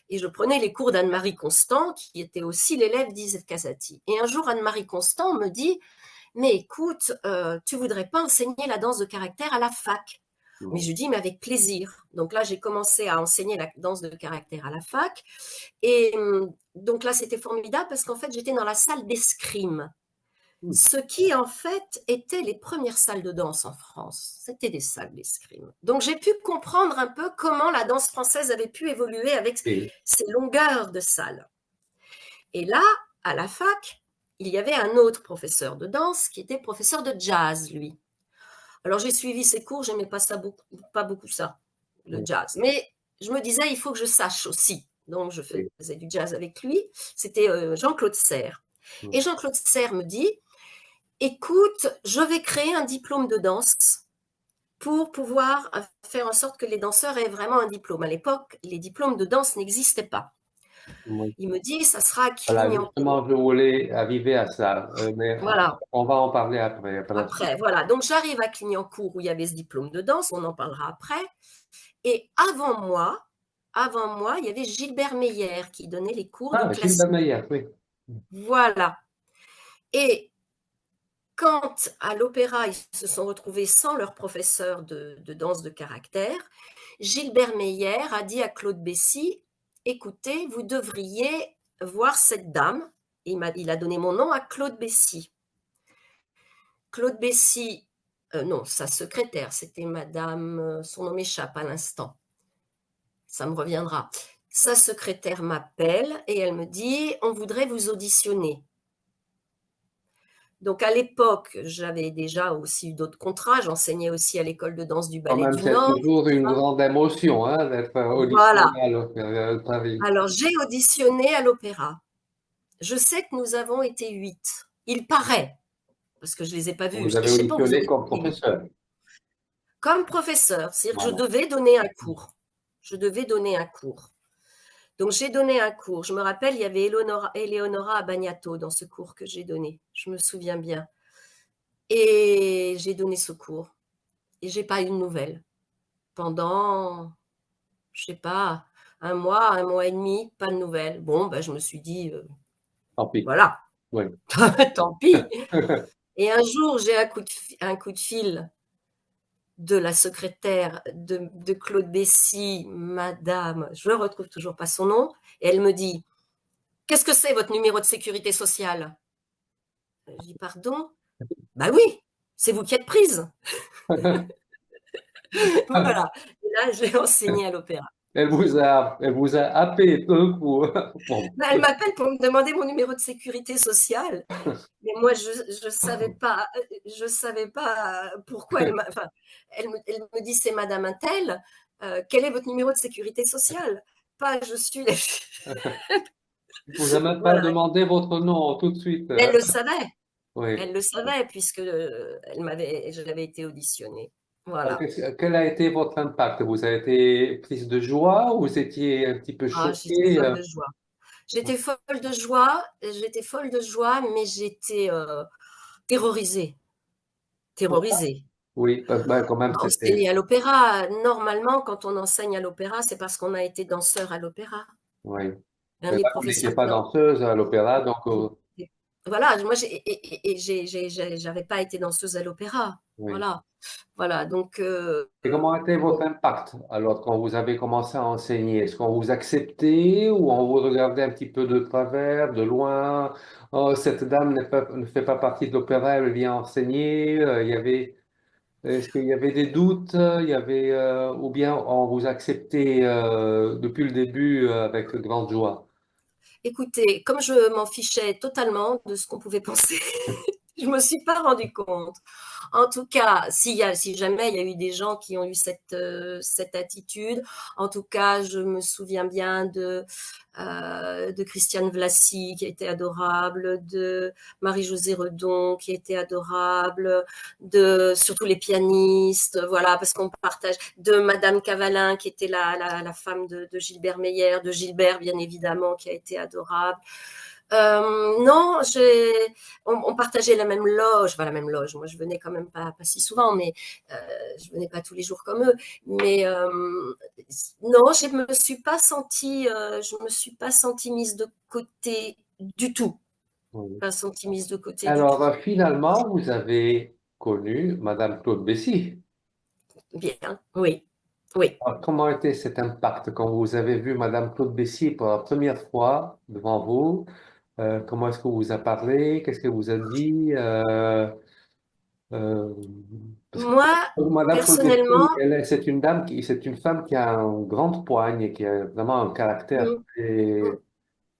Speaker 2: Et je prenais les cours d'Anne-Marie Constant, qui était aussi l'élève d'Isette Casati. Et un jour, Anne-Marie Constant me dit, mais écoute, tu voudrais pas enseigner la danse de caractère à la fac? Mais
Speaker 1: Bon.
Speaker 2: je dis, mais avec plaisir. Donc là, j'ai commencé à enseigner la danse de caractère à la fac. Et donc là, c'était formidable parce qu'en fait, j'étais dans la salle d'escrime.
Speaker 1: Hmm.
Speaker 2: Ce qui, en fait, étaient les premières salles de danse en France. C'était des salles d'escrime. Donc, j'ai pu comprendre un peu comment la danse française avait pu évoluer avec
Speaker 1: Oui.
Speaker 2: ces longueurs de salles. Et là, à la fac, il y avait un autre professeur de danse qui était professeur de jazz, lui. Alors, j'ai suivi ses cours, j'aimais pas ça beaucoup, pas beaucoup ça, le
Speaker 1: Oui.
Speaker 2: jazz. Mais je me disais, il faut que je sache aussi. Donc, je
Speaker 1: Oui.
Speaker 2: faisais du jazz avec lui. C'était Jean-Claude Serre.
Speaker 1: Hmm.
Speaker 2: Et Jean-Claude Serre me dit, écoute, je vais créer un diplôme de danse pour pouvoir faire en sorte que les danseurs aient vraiment un diplôme. À l'époque, les diplômes de danse n'existaient pas.
Speaker 1: Oui.
Speaker 2: Il me dit, ça sera à
Speaker 1: Voilà,
Speaker 2: Clignancourt.
Speaker 1: justement, je voulais arriver à ça, mais
Speaker 2: Voilà.
Speaker 1: on va en parler après, par la suite.
Speaker 2: Après, voilà. Donc, j'arrive à Clignancourt où il y avait ce diplôme de danse. On en parlera après. Et avant moi, il y avait Gilbert Meyer qui donnait les cours de
Speaker 1: Ah, Gilles
Speaker 2: classique.
Speaker 1: Meyer, oui.
Speaker 2: Voilà. Et quand à l'opéra, ils se sont retrouvés sans leur professeur de danse de caractère, Gilbert Meyer a dit à Claude Bessy, écoutez, vous devriez voir cette dame. Il a donné mon nom à Claude Bessy. Claude Bessy, non, sa secrétaire, c'était madame, son nom m'échappe à l'instant, ça me reviendra. Sa secrétaire m'appelle et elle me dit, on voudrait vous auditionner. Donc à l'époque, j'avais déjà aussi d'autres contrats, j'enseignais aussi à l'école de danse du
Speaker 1: Quand
Speaker 2: Ballet
Speaker 1: même,
Speaker 2: du
Speaker 1: c'est
Speaker 2: Nord,
Speaker 1: toujours une
Speaker 2: etc.
Speaker 1: grande émotion, hein, d'être
Speaker 2: Voilà.
Speaker 1: auditionné à l'Opéra de Paris.
Speaker 2: Alors j'ai auditionné à l'opéra. Je sais que nous avons été 8. Il paraît, parce que je ne les ai pas vus,
Speaker 1: Vous
Speaker 2: et
Speaker 1: avez
Speaker 2: je ne sais pas où vous
Speaker 1: auditionné
Speaker 2: avez
Speaker 1: comme
Speaker 2: été 8.
Speaker 1: professeur.
Speaker 2: Comme professeur, c'est-à-dire que je
Speaker 1: Voilà.
Speaker 2: devais donner un cours. Je devais donner un cours. Donc j'ai donné un cours. Je me rappelle, il y avait Eleonora Abagnato dans ce cours que j'ai donné. Je me souviens bien. Et j'ai donné ce cours. Et j'ai pas eu de nouvelles. Pendant, je sais pas, un mois et demi, pas de nouvelles. Bon, ben, je me suis dit,
Speaker 1: Tant pis.
Speaker 2: voilà,
Speaker 1: Oui.
Speaker 2: tant pis. Et un jour, j'ai un coup de fil de la secrétaire de Claude Bessy, madame, je ne retrouve toujours pas son nom, et elle me dit, qu'est-ce que c'est votre numéro de sécurité sociale? Je dis, pardon? Bah oui, c'est vous qui êtes prise. Voilà. Et là, j'ai enseigné à l'opéra.
Speaker 1: Elle vous a happé d'un coup. Bon.
Speaker 2: Bah, elle m'appelle pour me demander mon numéro de sécurité sociale. Mais moi, je savais pas pourquoi enfin, elle me dit c'est Madame Intel. Quel est votre numéro de sécurité sociale? Pas je suis.
Speaker 1: Vous a même pas
Speaker 2: Voilà.
Speaker 1: demandé votre nom tout de suite.
Speaker 2: Mais elle le savait.
Speaker 1: Oui.
Speaker 2: Elle le savait puisque j'avais été auditionnée. Voilà.
Speaker 1: Quel a été votre impact? Vous avez été prise de joie ou vous étiez un petit peu
Speaker 2: Ah, j'étais
Speaker 1: choquée?
Speaker 2: folle de joie. J'étais folle de joie, mais j'étais terrorisée. Terrorisée.
Speaker 1: Oui, bah, quand même, c'était.
Speaker 2: Enseigner à l'opéra, normalement, quand on enseigne à l'opéra, c'est parce qu'on a été danseur à l'opéra.
Speaker 1: Oui.
Speaker 2: Hein,
Speaker 1: Mais
Speaker 2: les
Speaker 1: là, vous n'étiez
Speaker 2: professeurs
Speaker 1: pas danseuse à l'opéra, donc
Speaker 2: voilà, moi, j'avais pas été danseuse à l'opéra.
Speaker 1: oui.
Speaker 2: Voilà, voilà. Donc,
Speaker 1: Et comment a été votre
Speaker 2: bon.
Speaker 1: impact alors quand vous avez commencé à enseigner? Est-ce qu'on vous acceptait ou on vous regardait un petit peu de travers, de loin? Oh, cette dame ne fait pas partie de l'opéra, elle vient enseigner. Est-ce qu'il y avait des doutes? Il y avait, ou bien on vous acceptait depuis le début avec grande joie?
Speaker 2: Écoutez, comme je m'en fichais totalement de ce qu'on pouvait penser, je me suis pas rendu compte. En tout cas, si jamais il y a eu des gens qui ont eu cette attitude, en tout cas, je me souviens bien de Christiane Vlassy, qui était adorable, de Marie-Josée Redon, qui était adorable, de surtout les pianistes, voilà, parce qu'on partage, de Madame Cavalin, qui était la femme de Gilbert Meyer, de Gilbert, bien évidemment, qui a été adorable. Non, on partageait la même loge, enfin la même loge. Moi, je venais quand même pas si souvent, mais euh, je venais pas tous les jours comme eux. Mais non, je me suis pas sentie mise de côté du tout.
Speaker 1: Oui.
Speaker 2: Pas sentie mise de côté du
Speaker 1: Alors,
Speaker 2: tout.
Speaker 1: finalement, vous avez connu Madame Claude Bessy.
Speaker 2: Bien, oui, oui.
Speaker 1: Alors, comment était cet impact quand vous avez vu Madame Claude Bessy pour la première fois devant vous? Comment est-ce qu'elle vous a parlé? Qu'est-ce qu'elle vous a dit? Euh, parce que
Speaker 2: Moi,
Speaker 1: Madame Claude Bessy,
Speaker 2: personnellement,
Speaker 1: c'est une femme qui a une grande poigne et qui a vraiment un caractère
Speaker 2: mm, mm,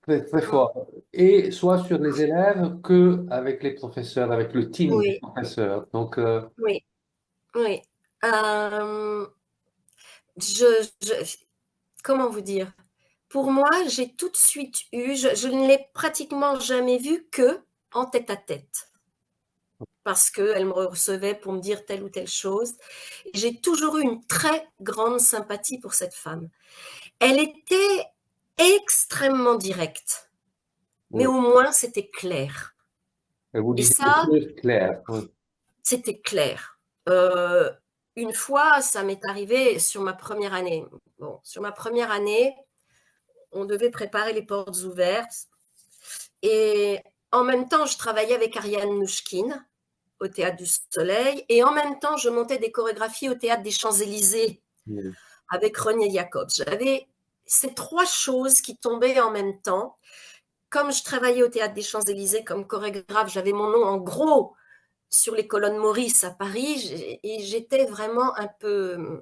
Speaker 1: très, très
Speaker 2: mm,
Speaker 1: fort. Et soit sur les élèves que avec les professeurs, avec le team des
Speaker 2: oui,
Speaker 1: professeurs. Donc,
Speaker 2: oui, oui. Euh, comment vous dire? Pour moi, j'ai tout de suite eu, je ne l'ai pratiquement jamais vue que en tête à tête, parce qu'elle me recevait pour me dire telle ou telle chose. J'ai toujours eu une très grande sympathie pour cette femme. Elle était extrêmement directe, mais
Speaker 1: oui.
Speaker 2: au moins c'était clair.
Speaker 1: Elle vous
Speaker 2: Et
Speaker 1: disait les
Speaker 2: ça,
Speaker 1: choses claires. Oui.
Speaker 2: c'était clair. Euh, une fois, ça m'est arrivé sur ma première année. Bon, sur ma première année, on devait préparer les portes ouvertes. Et en même temps, je travaillais avec Ariane Nouchkine au Théâtre du Soleil. Et en même temps, je montais des chorégraphies au Théâtre des Champs-Élysées
Speaker 1: Oui.
Speaker 2: avec René Jacobs. J'avais ces trois choses qui tombaient en même temps. Comme je travaillais au Théâtre des Champs-Élysées comme chorégraphe, j'avais mon nom en gros sur les colonnes Maurice à Paris. Et j'étais vraiment un peu.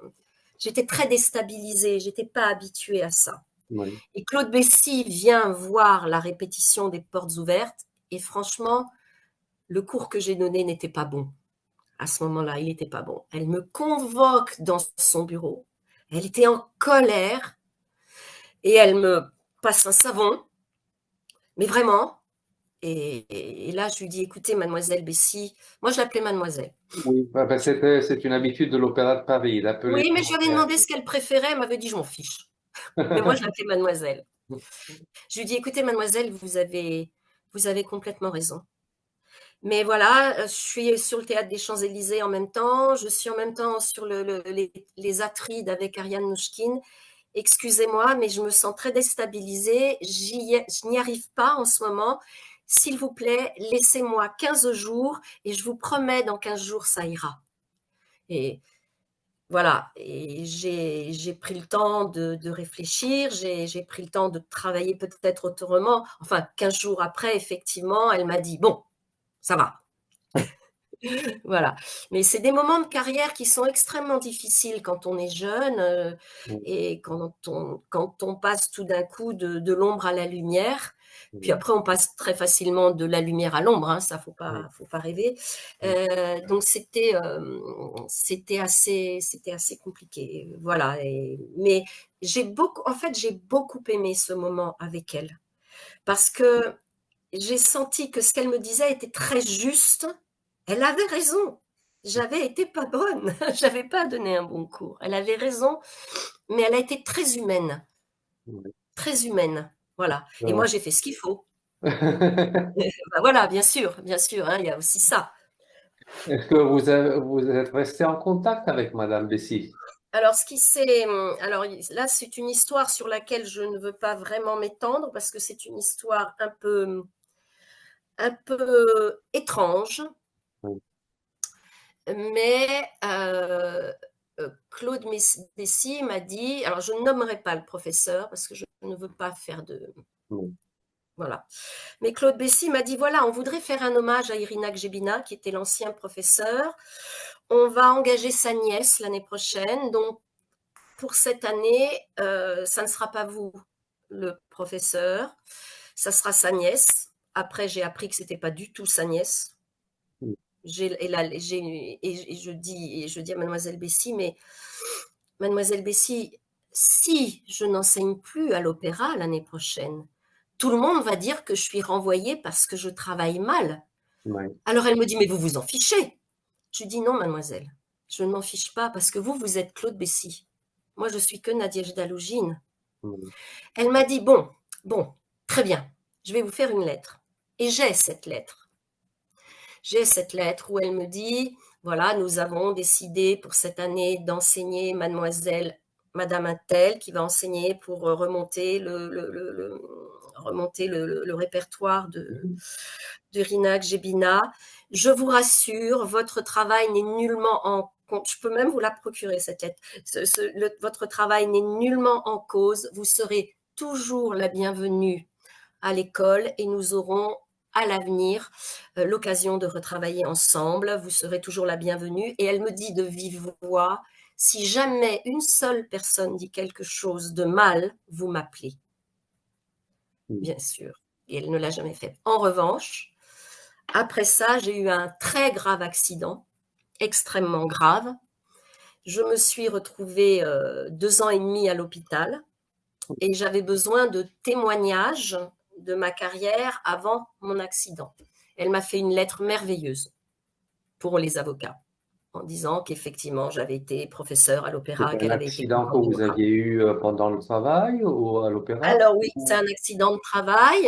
Speaker 2: J'étais très déstabilisée. J'étais pas habituée à ça.
Speaker 1: Oui.
Speaker 2: Et Claude Bessy vient voir la répétition des portes ouvertes. Et franchement, le cours que j'ai donné n'était pas bon. À ce moment-là, il n'était pas bon. Elle me convoque dans son bureau. Elle était en colère et elle me passe un savon, mais vraiment. Et là, je lui dis, écoutez, mademoiselle Bessy, moi je l'appelais mademoiselle.
Speaker 1: Oui. C'est une habitude de l'Opéra de Paris d'appeler
Speaker 2: Oui,
Speaker 1: les
Speaker 2: mais je lui avais demandé
Speaker 1: demoiselles.
Speaker 2: ce qu'elle préférait, elle m'avait dit, je m'en fiche. Mais moi, je l'appelais mademoiselle. Je lui dis, écoutez, mademoiselle, vous avez complètement raison. Mais voilà, je suis sur le théâtre des Champs-Élysées en même temps, je suis en même temps sur les Atrides avec Ariane Nouchkine. Excusez-moi, mais je me sens très déstabilisée, je n'y arrive pas en ce moment. S'il vous plaît, laissez-moi 15 jours et je vous promets, dans 15 jours, ça ira. Et voilà, et j'ai pris le temps de réfléchir, j'ai pris le temps de travailler peut-être autrement. Enfin, 15 jours après, effectivement, elle m'a dit, bon, ça va. Voilà. Mais c'est des moments de carrière qui sont extrêmement difficiles quand on est jeune
Speaker 1: Oui.
Speaker 2: et quand on passe tout d'un coup de l'ombre à la lumière. Puis après, on passe très facilement de la lumière à l'ombre, hein, ça,
Speaker 1: Oui.
Speaker 2: faut pas rêver. Donc, c'était assez compliqué. Voilà. Mais en fait, j'ai beaucoup aimé ce moment avec elle parce que j'ai senti que ce qu'elle me disait était très juste. Elle avait raison. J'avais été pas bonne, j'avais pas donné un bon cours. Elle avait raison, mais elle a été très humaine,
Speaker 1: Oui.
Speaker 2: très humaine. Voilà. Et moi, j'ai fait ce qu'il faut.
Speaker 1: Est-ce
Speaker 2: Bah voilà, bien sûr, hein, il y a aussi ça.
Speaker 1: que vous êtes resté en contact avec Madame Bessy?
Speaker 2: Alors, alors là, c'est une histoire sur laquelle je ne veux pas vraiment m'étendre parce que c'est une histoire un peu étrange,
Speaker 1: Oui.
Speaker 2: mais Claude Bessy m'a dit, alors je ne nommerai pas le professeur parce que je ne veux pas faire de,
Speaker 1: Oui.
Speaker 2: voilà. Mais Claude Bessy m'a dit, voilà, on voudrait faire un hommage à Irina Gbina, qui était l'ancien professeur. On va engager sa nièce l'année prochaine. Donc, pour cette année, ça ne sera pas vous, le professeur. Ça sera sa nièce. Après, j'ai appris que c'était pas du tout sa nièce.
Speaker 1: Oui.
Speaker 2: Et je dis à Mademoiselle Bessy, mais Mademoiselle Bessy, si je n'enseigne plus à l'opéra l'année prochaine, tout le monde va dire que je suis renvoyée parce que je travaille mal.
Speaker 1: Oui.
Speaker 2: Alors elle me dit, mais vous vous en fichez. Je lui dis, non, mademoiselle, je ne m'en fiche pas parce que vous êtes Claude Bessy. Moi, je suis que Nadège Dalogine.
Speaker 1: Oui.
Speaker 2: Elle m'a dit, bon, très bien, je vais vous faire une lettre. Et j'ai cette lettre. J'ai cette lettre où elle me dit, voilà, nous avons décidé pour cette année d'enseigner mademoiselle, madame Intel, qui va enseigner pour remonter remonter le répertoire de Rina Gbina. Je vous rassure, votre travail n'est nullement en compte. Je peux même vous la procurer, cette lettre. Votre travail n'est nullement en cause. Vous serez toujours la bienvenue à l'école et nous aurons à l'avenir l'occasion de retravailler ensemble. Vous serez toujours la bienvenue. Et elle me dit de vive voix, si jamais une seule personne dit quelque chose de mal, vous m'appelez,
Speaker 1: Oui.
Speaker 2: bien sûr. Et elle ne l'a jamais fait. En revanche, après ça, j'ai eu un très grave accident, extrêmement grave. Je me suis retrouvée 2 ans et demi à l'hôpital et j'avais besoin de témoignages de ma carrière avant mon accident. Elle m'a fait une lettre merveilleuse pour les avocats en disant qu'effectivement j'avais été professeure à l'opéra,
Speaker 1: C'est un
Speaker 2: qu'elle avait été
Speaker 1: accident que
Speaker 2: contente de
Speaker 1: vous
Speaker 2: moi.
Speaker 1: aviez eu pendant le travail ou à l'opéra?
Speaker 2: Alors oui, c'est un accident de travail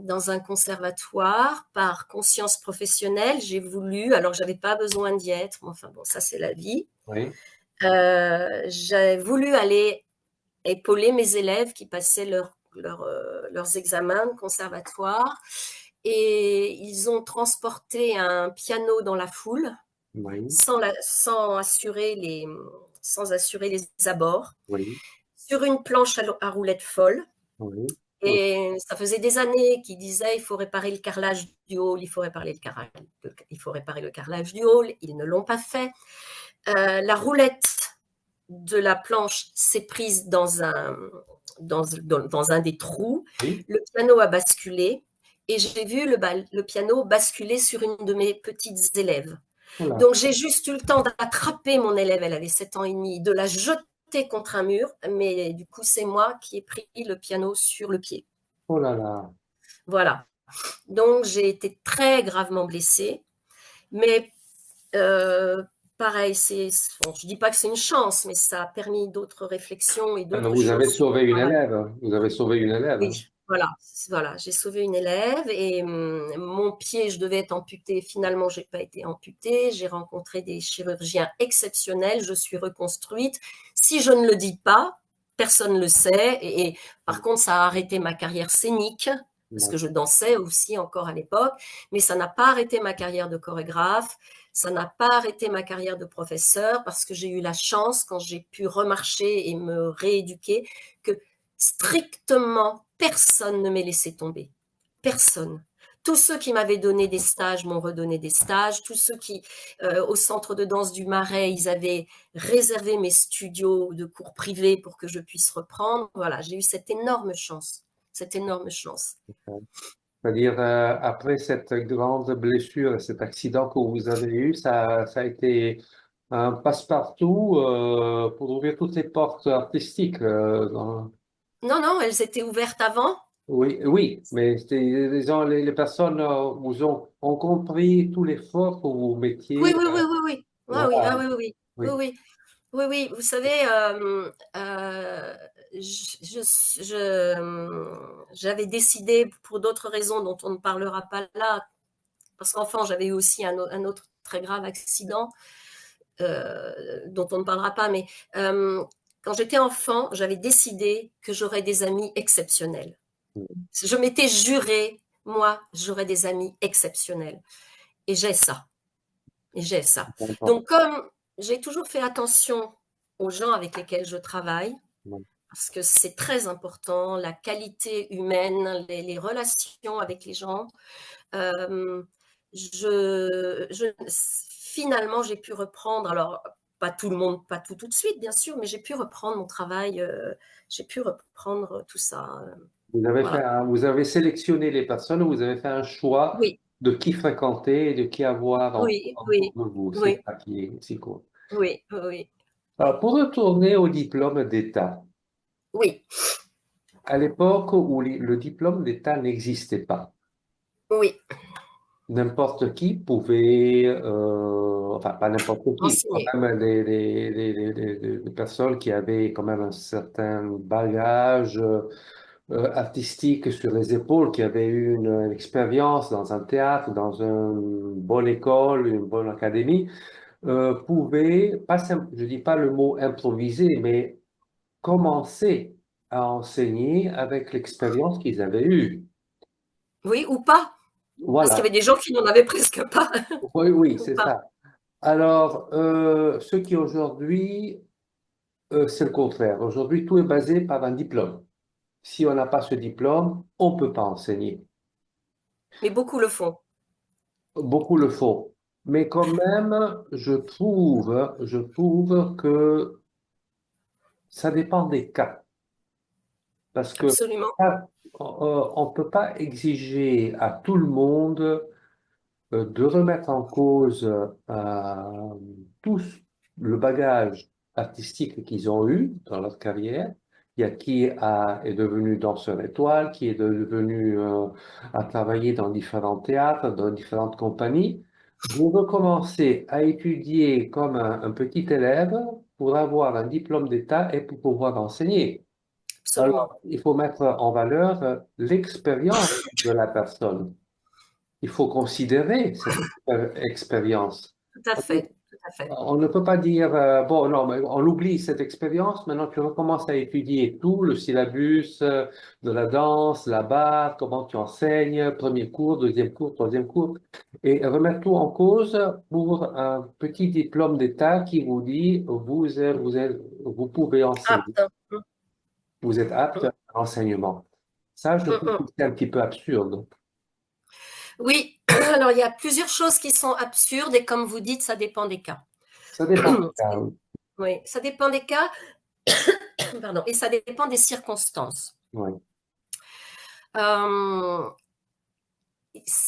Speaker 2: dans un conservatoire par conscience professionnelle. J'ai voulu, alors j'avais pas besoin d'y être, mais enfin bon, ça c'est la vie.
Speaker 1: Oui.
Speaker 2: J'ai voulu aller épauler mes élèves qui passaient leurs examens de conservatoire et ils ont transporté un piano dans la foule
Speaker 1: Oui.
Speaker 2: sans assurer les abords
Speaker 1: Oui.
Speaker 2: sur une planche à roulettes folles.
Speaker 1: Oui. Oui.
Speaker 2: Et ça faisait des années qu'ils disaient il faut réparer le carrelage du hall, il faut réparer le carrelage du hall. Ils ne l'ont pas fait. La roulette de la planche s'est prise dans un des trous.
Speaker 1: Oui.
Speaker 2: Le piano a basculé et j'ai vu le piano basculer sur une de mes petites élèves.
Speaker 1: Voilà.
Speaker 2: Donc j'ai juste eu le temps d'attraper mon élève, elle avait 7 ans et demi, de la jeter contre un mur, mais du coup c'est moi qui ai pris le piano sur le pied.
Speaker 1: Oh là là.
Speaker 2: Voilà. Donc j'ai été très gravement blessée, mais euh, pareil, bon, je dis pas que c'est une chance, mais ça a permis d'autres réflexions et
Speaker 1: Ah, mais
Speaker 2: d'autres
Speaker 1: vous avez
Speaker 2: choses sur
Speaker 1: sauvé
Speaker 2: le
Speaker 1: une
Speaker 2: travail.
Speaker 1: élève. Vous avez sauvé une élève.
Speaker 2: Oui, voilà, j'ai sauvé une élève et mon pied, je devais être amputée. Finalement, j'ai pas été amputée. J'ai rencontré des chirurgiens exceptionnels. Je suis reconstruite. Si je ne le dis pas, personne ne le sait. Et par contre, ça a arrêté ma carrière scénique parce que je dansais aussi encore à l'époque, mais ça n'a pas arrêté ma carrière de chorégraphe. Ça n'a pas arrêté ma carrière de professeur parce que j'ai eu la chance, quand j'ai pu remarcher et me rééduquer, que strictement personne ne m'ait laissé tomber. Personne. Tous ceux qui m'avaient donné des stages m'ont redonné des stages. Tous ceux qui, au centre de danse du Marais, ils avaient réservé mes studios de cours privés pour que je puisse reprendre. Voilà, j'ai eu cette énorme chance. Cette énorme chance.
Speaker 1: C'est-à-dire, après cette grande blessure et cet accident que vous avez eu, ça a été un passe-partout pour ouvrir toutes les portes artistiques.
Speaker 2: Non, non, elles étaient ouvertes avant.
Speaker 1: Oui, oui, mais disons, les personnes vous ont compris tout l'effort que vous
Speaker 2: Oui,
Speaker 1: mettiez.
Speaker 2: oui, oui, oui, oui. Ah oui, ah
Speaker 1: Voilà,
Speaker 2: oui, oui, oui,
Speaker 1: oui.
Speaker 2: oui, oui. Oui, oui, vous savez, j'avais décidé pour d'autres raisons dont on ne parlera pas là, parce qu'enfant, j'avais eu aussi un autre très grave accident dont on ne parlera pas, mais quand j'étais enfant, j'avais décidé que j'aurais des amis exceptionnels. Je m'étais juré, moi, j'aurais des amis exceptionnels. Et j'ai ça. Et j'ai ça.
Speaker 1: C'est important.
Speaker 2: Donc, comme j'ai toujours fait attention aux gens avec lesquels je travaille, parce que c'est très important, la qualité humaine, les relations avec les gens, euh, finalement, j'ai pu reprendre, alors pas tout le monde, pas tout de suite, bien sûr, mais j'ai pu reprendre mon travail, j'ai pu reprendre tout ça. Voilà.
Speaker 1: Vous avez sélectionné les personnes, vous avez fait un choix
Speaker 2: Oui,
Speaker 1: de qui fréquenter et de qui avoir
Speaker 2: oui,
Speaker 1: autour
Speaker 2: oui,
Speaker 1: de vous. C'est
Speaker 2: oui,
Speaker 1: ça qui est si cool.
Speaker 2: oui, oui,
Speaker 1: Alors, pour retourner au diplôme d'État,
Speaker 2: oui,
Speaker 1: à l'époque où le diplôme d'État n'existait pas,
Speaker 2: oui,
Speaker 1: n'importe qui pouvait, enfin pas n'importe qui, quand
Speaker 2: enseigner.
Speaker 1: même des personnes qui avaient quand même un certain bagage artistique sur les épaules, qui avaient eu une expérience dans un théâtre, dans une bonne école, une bonne académie, pouvaient, je dis pas le mot improviser, mais commencer à enseigner avec l'expérience qu'ils avaient eue.
Speaker 2: Oui, ou pas, parce qu'il y avait
Speaker 1: Voilà.
Speaker 2: des gens qui n'en avaient presque pas,
Speaker 1: Oui, oui,
Speaker 2: ou
Speaker 1: c'est
Speaker 2: pas.
Speaker 1: ça. Alors, ce qui aujourd'hui, c'est le contraire. Aujourd'hui, tout est basé par un diplôme. Si on n'a pas ce diplôme, on ne peut pas enseigner.
Speaker 2: Mais beaucoup le font.
Speaker 1: Beaucoup le font. Mais quand même, je trouve que ça dépend des cas. Parce que
Speaker 2: Absolument,
Speaker 1: on ne peut pas exiger à tout le monde de remettre en cause tous le bagage artistique qu'ils ont eu dans leur carrière. Il y a est devenu danseur étoile, qui est devenu a travaillé dans différents théâtres, dans différentes compagnies. De recommencer à étudier comme un petit élève pour avoir un diplôme d'État et pour pouvoir enseigner.
Speaker 2: absolument.
Speaker 1: Alors, il faut mettre en valeur l'expérience de la personne. Il faut considérer cette expérience.
Speaker 2: Tout à fait, tout à fait.
Speaker 1: On ne peut pas dire, bon, non, mais on oublie cette expérience, maintenant tu recommences à étudier tout, le syllabus de la danse, la barre, comment tu enseignes, premier cours, deuxième cours, troisième cours, et remettre tout en cause pour un petit diplôme d'État qui vous dit, vous pouvez enseigner,
Speaker 2: Apte.
Speaker 1: vous êtes apte à l'enseignement. Ça, je trouve que c'est un petit peu absurde.
Speaker 2: Oui, alors il y a plusieurs choses qui sont absurdes et comme vous dites, ça dépend des cas.
Speaker 1: Ça dépend du cas, oui.
Speaker 2: Oui, ça dépend des cas, pardon, et ça dépend des circonstances.
Speaker 1: Oui.
Speaker 2: Euh,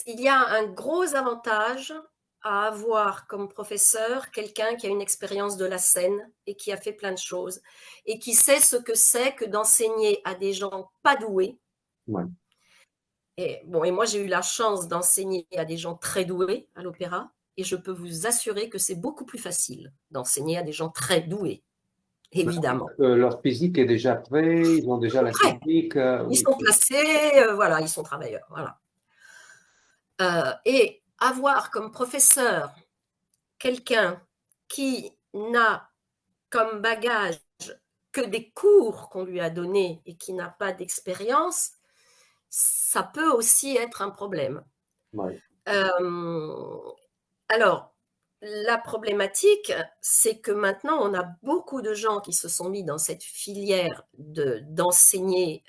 Speaker 2: il y a un gros avantage à avoir comme professeur quelqu'un qui a une expérience de la scène et qui a fait plein de choses et qui sait ce que c'est que d'enseigner à des gens pas doués.
Speaker 1: Oui.
Speaker 2: Et, bon, et moi, j'ai eu la chance d'enseigner à des gens très doués à l'opéra et je peux vous assurer que c'est beaucoup plus facile d'enseigner à des gens très doués,
Speaker 1: Ben oui,
Speaker 2: évidemment.
Speaker 1: parce que leur physique est déjà prêt, ils ont
Speaker 2: Ils
Speaker 1: déjà
Speaker 2: sont
Speaker 1: la
Speaker 2: prêts,
Speaker 1: technique.
Speaker 2: ils
Speaker 1: Oui,
Speaker 2: sont placés, voilà, ils sont travailleurs. Voilà. Et avoir comme professeur quelqu'un qui n'a comme bagage que des cours qu'on lui a donnés et qui n'a pas d'expérience, ça peut aussi être un problème.
Speaker 1: ouais,
Speaker 2: Euh, alors, la problématique, c'est que maintenant, on a beaucoup de gens qui se sont mis dans cette filière d'enseigner,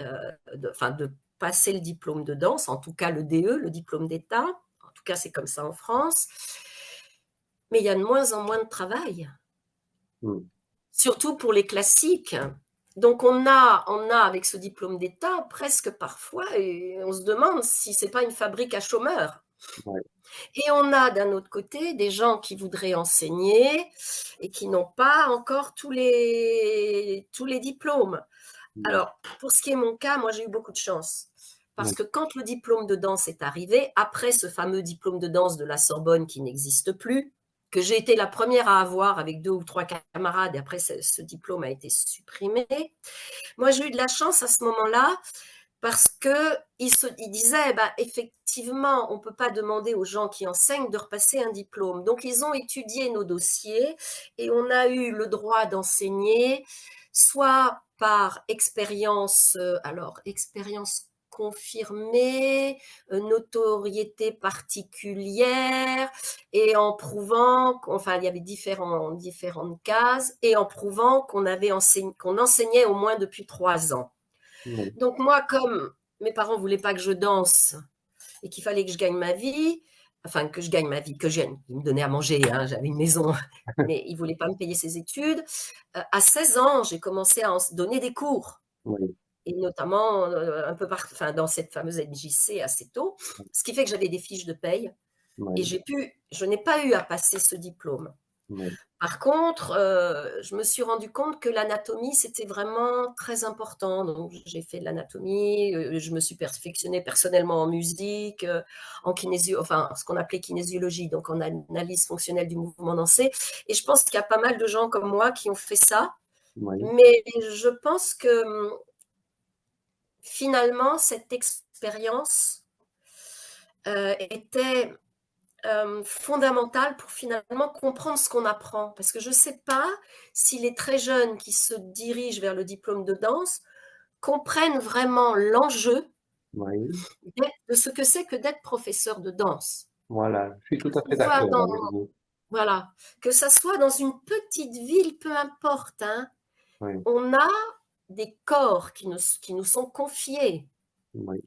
Speaker 2: enfin, de passer le diplôme de danse, en tout cas le DE, le diplôme d'État. En tout cas, c'est comme ça en France. Mais il y a de moins en moins de travail,
Speaker 1: mm,
Speaker 2: surtout pour les classiques. Donc on a avec ce diplôme d'État presque parfois, et on se demande si c'est pas une fabrique à chômeurs.
Speaker 1: ouais,
Speaker 2: Et on a d'un autre côté des gens qui voudraient enseigner et qui n'ont pas encore tous les diplômes.
Speaker 1: mm,
Speaker 2: Alors, pour ce qui est mon cas, moi j'ai eu beaucoup de chance Parce que quand le diplôme de danse est arrivé, après ce fameux diplôme de danse de la Sorbonne qui n'existe plus, que j'ai été la première à avoir avec 2 ou 3 camarades, et après ce diplôme a été supprimé. Moi, j'ai eu de la chance à ce moment-là parce qu'ils disaient, bah, effectivement, on ne peut pas demander aux gens qui enseignent de repasser un diplôme. Donc, ils ont étudié nos dossiers et on a eu le droit d'enseigner, soit par expérience, alors expérience confirmée, notoriété particulière, et en prouvant, enfin, il y avait différentes cases, et en prouvant qu'on enseignait au moins depuis 3 ans.
Speaker 1: Oui,
Speaker 2: Donc moi, comme mes parents voulaient pas que je danse et qu'il fallait que je gagne ma vie, enfin que je gagne ma vie, ils me donnaient à manger, hein, j'avais une maison, mais ils voulaient pas me payer ses études. À 16 ans, j'ai commencé à donner des cours,
Speaker 1: oui,
Speaker 2: et notamment un peu enfin, dans cette fameuse NJC assez tôt, ce qui fait que j'avais des fiches de paye et
Speaker 1: oui,
Speaker 2: je n'ai pas eu à passer ce diplôme.
Speaker 1: oui,
Speaker 2: Par contre, je me suis rendu compte que l'anatomie, c'était vraiment très important. Donc, j'ai fait de l'anatomie, je me suis perfectionnée personnellement en musique, en enfin, ce qu'on appelait kinésiologie, donc en analyse fonctionnelle du mouvement dansé. Et je pense qu'il y a pas mal de gens comme moi qui ont fait ça.
Speaker 1: oui,
Speaker 2: Mais je pense que finalement, cette expérience était fondamentale pour finalement comprendre ce qu'on apprend. Parce que je ne sais pas si les très jeunes qui se dirigent vers le diplôme de danse comprennent vraiment l'enjeu
Speaker 1: oui.
Speaker 2: de ce que c'est que d'être professeur de danse.
Speaker 1: Voilà, je suis tout
Speaker 2: Que
Speaker 1: à
Speaker 2: ce
Speaker 1: fait
Speaker 2: soit
Speaker 1: d'accord
Speaker 2: dans,
Speaker 1: avec vous.
Speaker 2: voilà, que ça soit dans une petite ville, peu importe, hein,
Speaker 1: Oui,
Speaker 2: on a des corps qui nous sont confiés.
Speaker 1: oui,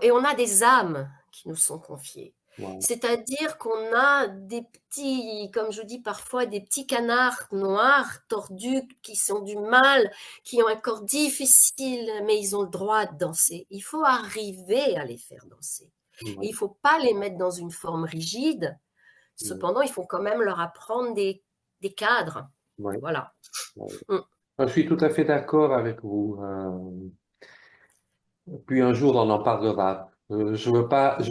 Speaker 2: Et on a des âmes qui nous sont confiées.
Speaker 1: voilà.
Speaker 2: C'est-à-dire qu'on a des petits, comme je dis parfois, des petits canards noirs, tordus, qui sont du mal, qui ont un corps difficile, mais ils ont le droit de danser. Il faut arriver à les faire danser. Et il
Speaker 1: Oui,
Speaker 2: ne faut pas les mettre dans une forme rigide.
Speaker 1: oui,
Speaker 2: Cependant, il faut quand même leur apprendre des cadres.
Speaker 1: oui,
Speaker 2: Voilà.
Speaker 1: oui.
Speaker 2: Mm.
Speaker 1: Je suis tout à fait d'accord avec vous. Puis un jour, on en parlera. Je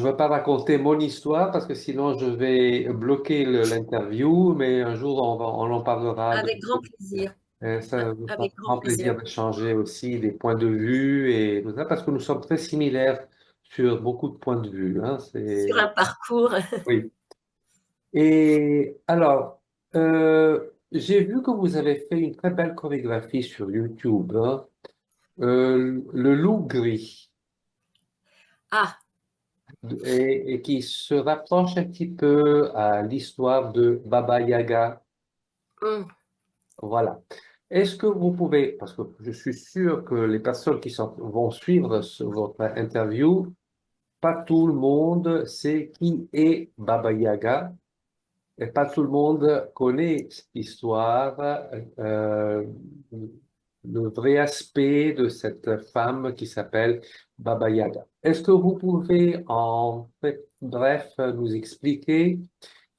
Speaker 1: veux pas raconter mon histoire parce que sinon je vais bloquer l'interview, mais un jour on en parlera.
Speaker 2: Avec grand plaisir.
Speaker 1: Ça
Speaker 2: Avec
Speaker 1: fait
Speaker 2: grand
Speaker 1: grand
Speaker 2: plaisir.
Speaker 1: plaisir d'échanger aussi des points de vue et tout ça parce que nous sommes très similaires sur beaucoup de points de vue, hein.
Speaker 2: Sur un parcours.
Speaker 1: Oui. Et alors, j'ai vu que vous avez fait une très belle chorégraphie sur YouTube, hein. Le loup gris,
Speaker 2: Ah,
Speaker 1: et qui se rapproche un petit peu à l'histoire de Baba Yaga.
Speaker 2: mm.
Speaker 1: Voilà. Est-ce que vous pouvez, parce que je suis sûr que les personnes vont suivre votre interview, pas tout le monde sait qui est Baba Yaga. Et pas tout le monde connaît cette histoire, le vrai aspect de cette femme qui s'appelle Baba Yaga. Est-ce que vous pouvez en fait, bref nous expliquer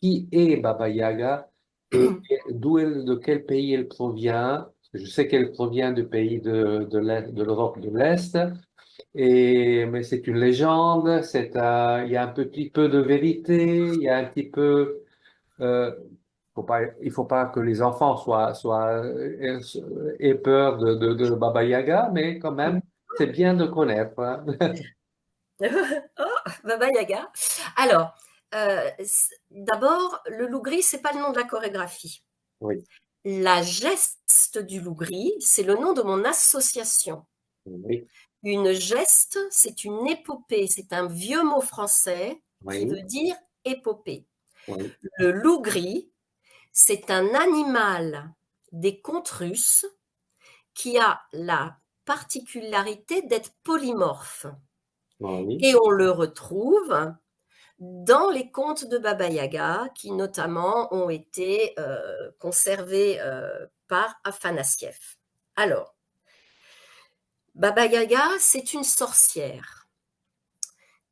Speaker 1: qui est Baba Yaga et de quel pays elle provient? Parce que je sais qu'elle provient du pays de l'Europe de l'Est, mais c'est une légende, il y a un petit peu de vérité, il y a un petit peu il faut pas que les enfants aient peur de Baba Yaga, mais quand même, c'est bien de connaître, hein.
Speaker 2: Oh, Baba Yaga. Alors, d'abord, le loup gris, c'est pas le nom de la chorégraphie.
Speaker 1: Oui,
Speaker 2: La geste du loup gris, c'est le nom de mon association.
Speaker 1: oui,
Speaker 2: Une geste, c'est une épopée, c'est un vieux mot français qui
Speaker 1: oui,
Speaker 2: veut dire épopée.
Speaker 1: oui,
Speaker 2: Le loup gris, c'est un animal des contes russes qui a la particularité d'être polymorphe.
Speaker 1: oui,
Speaker 2: Et on le retrouve dans les contes de Baba Yaga, qui notamment ont été conservés par Afanassiev. Alors, Baba Yaga, c'est une sorcière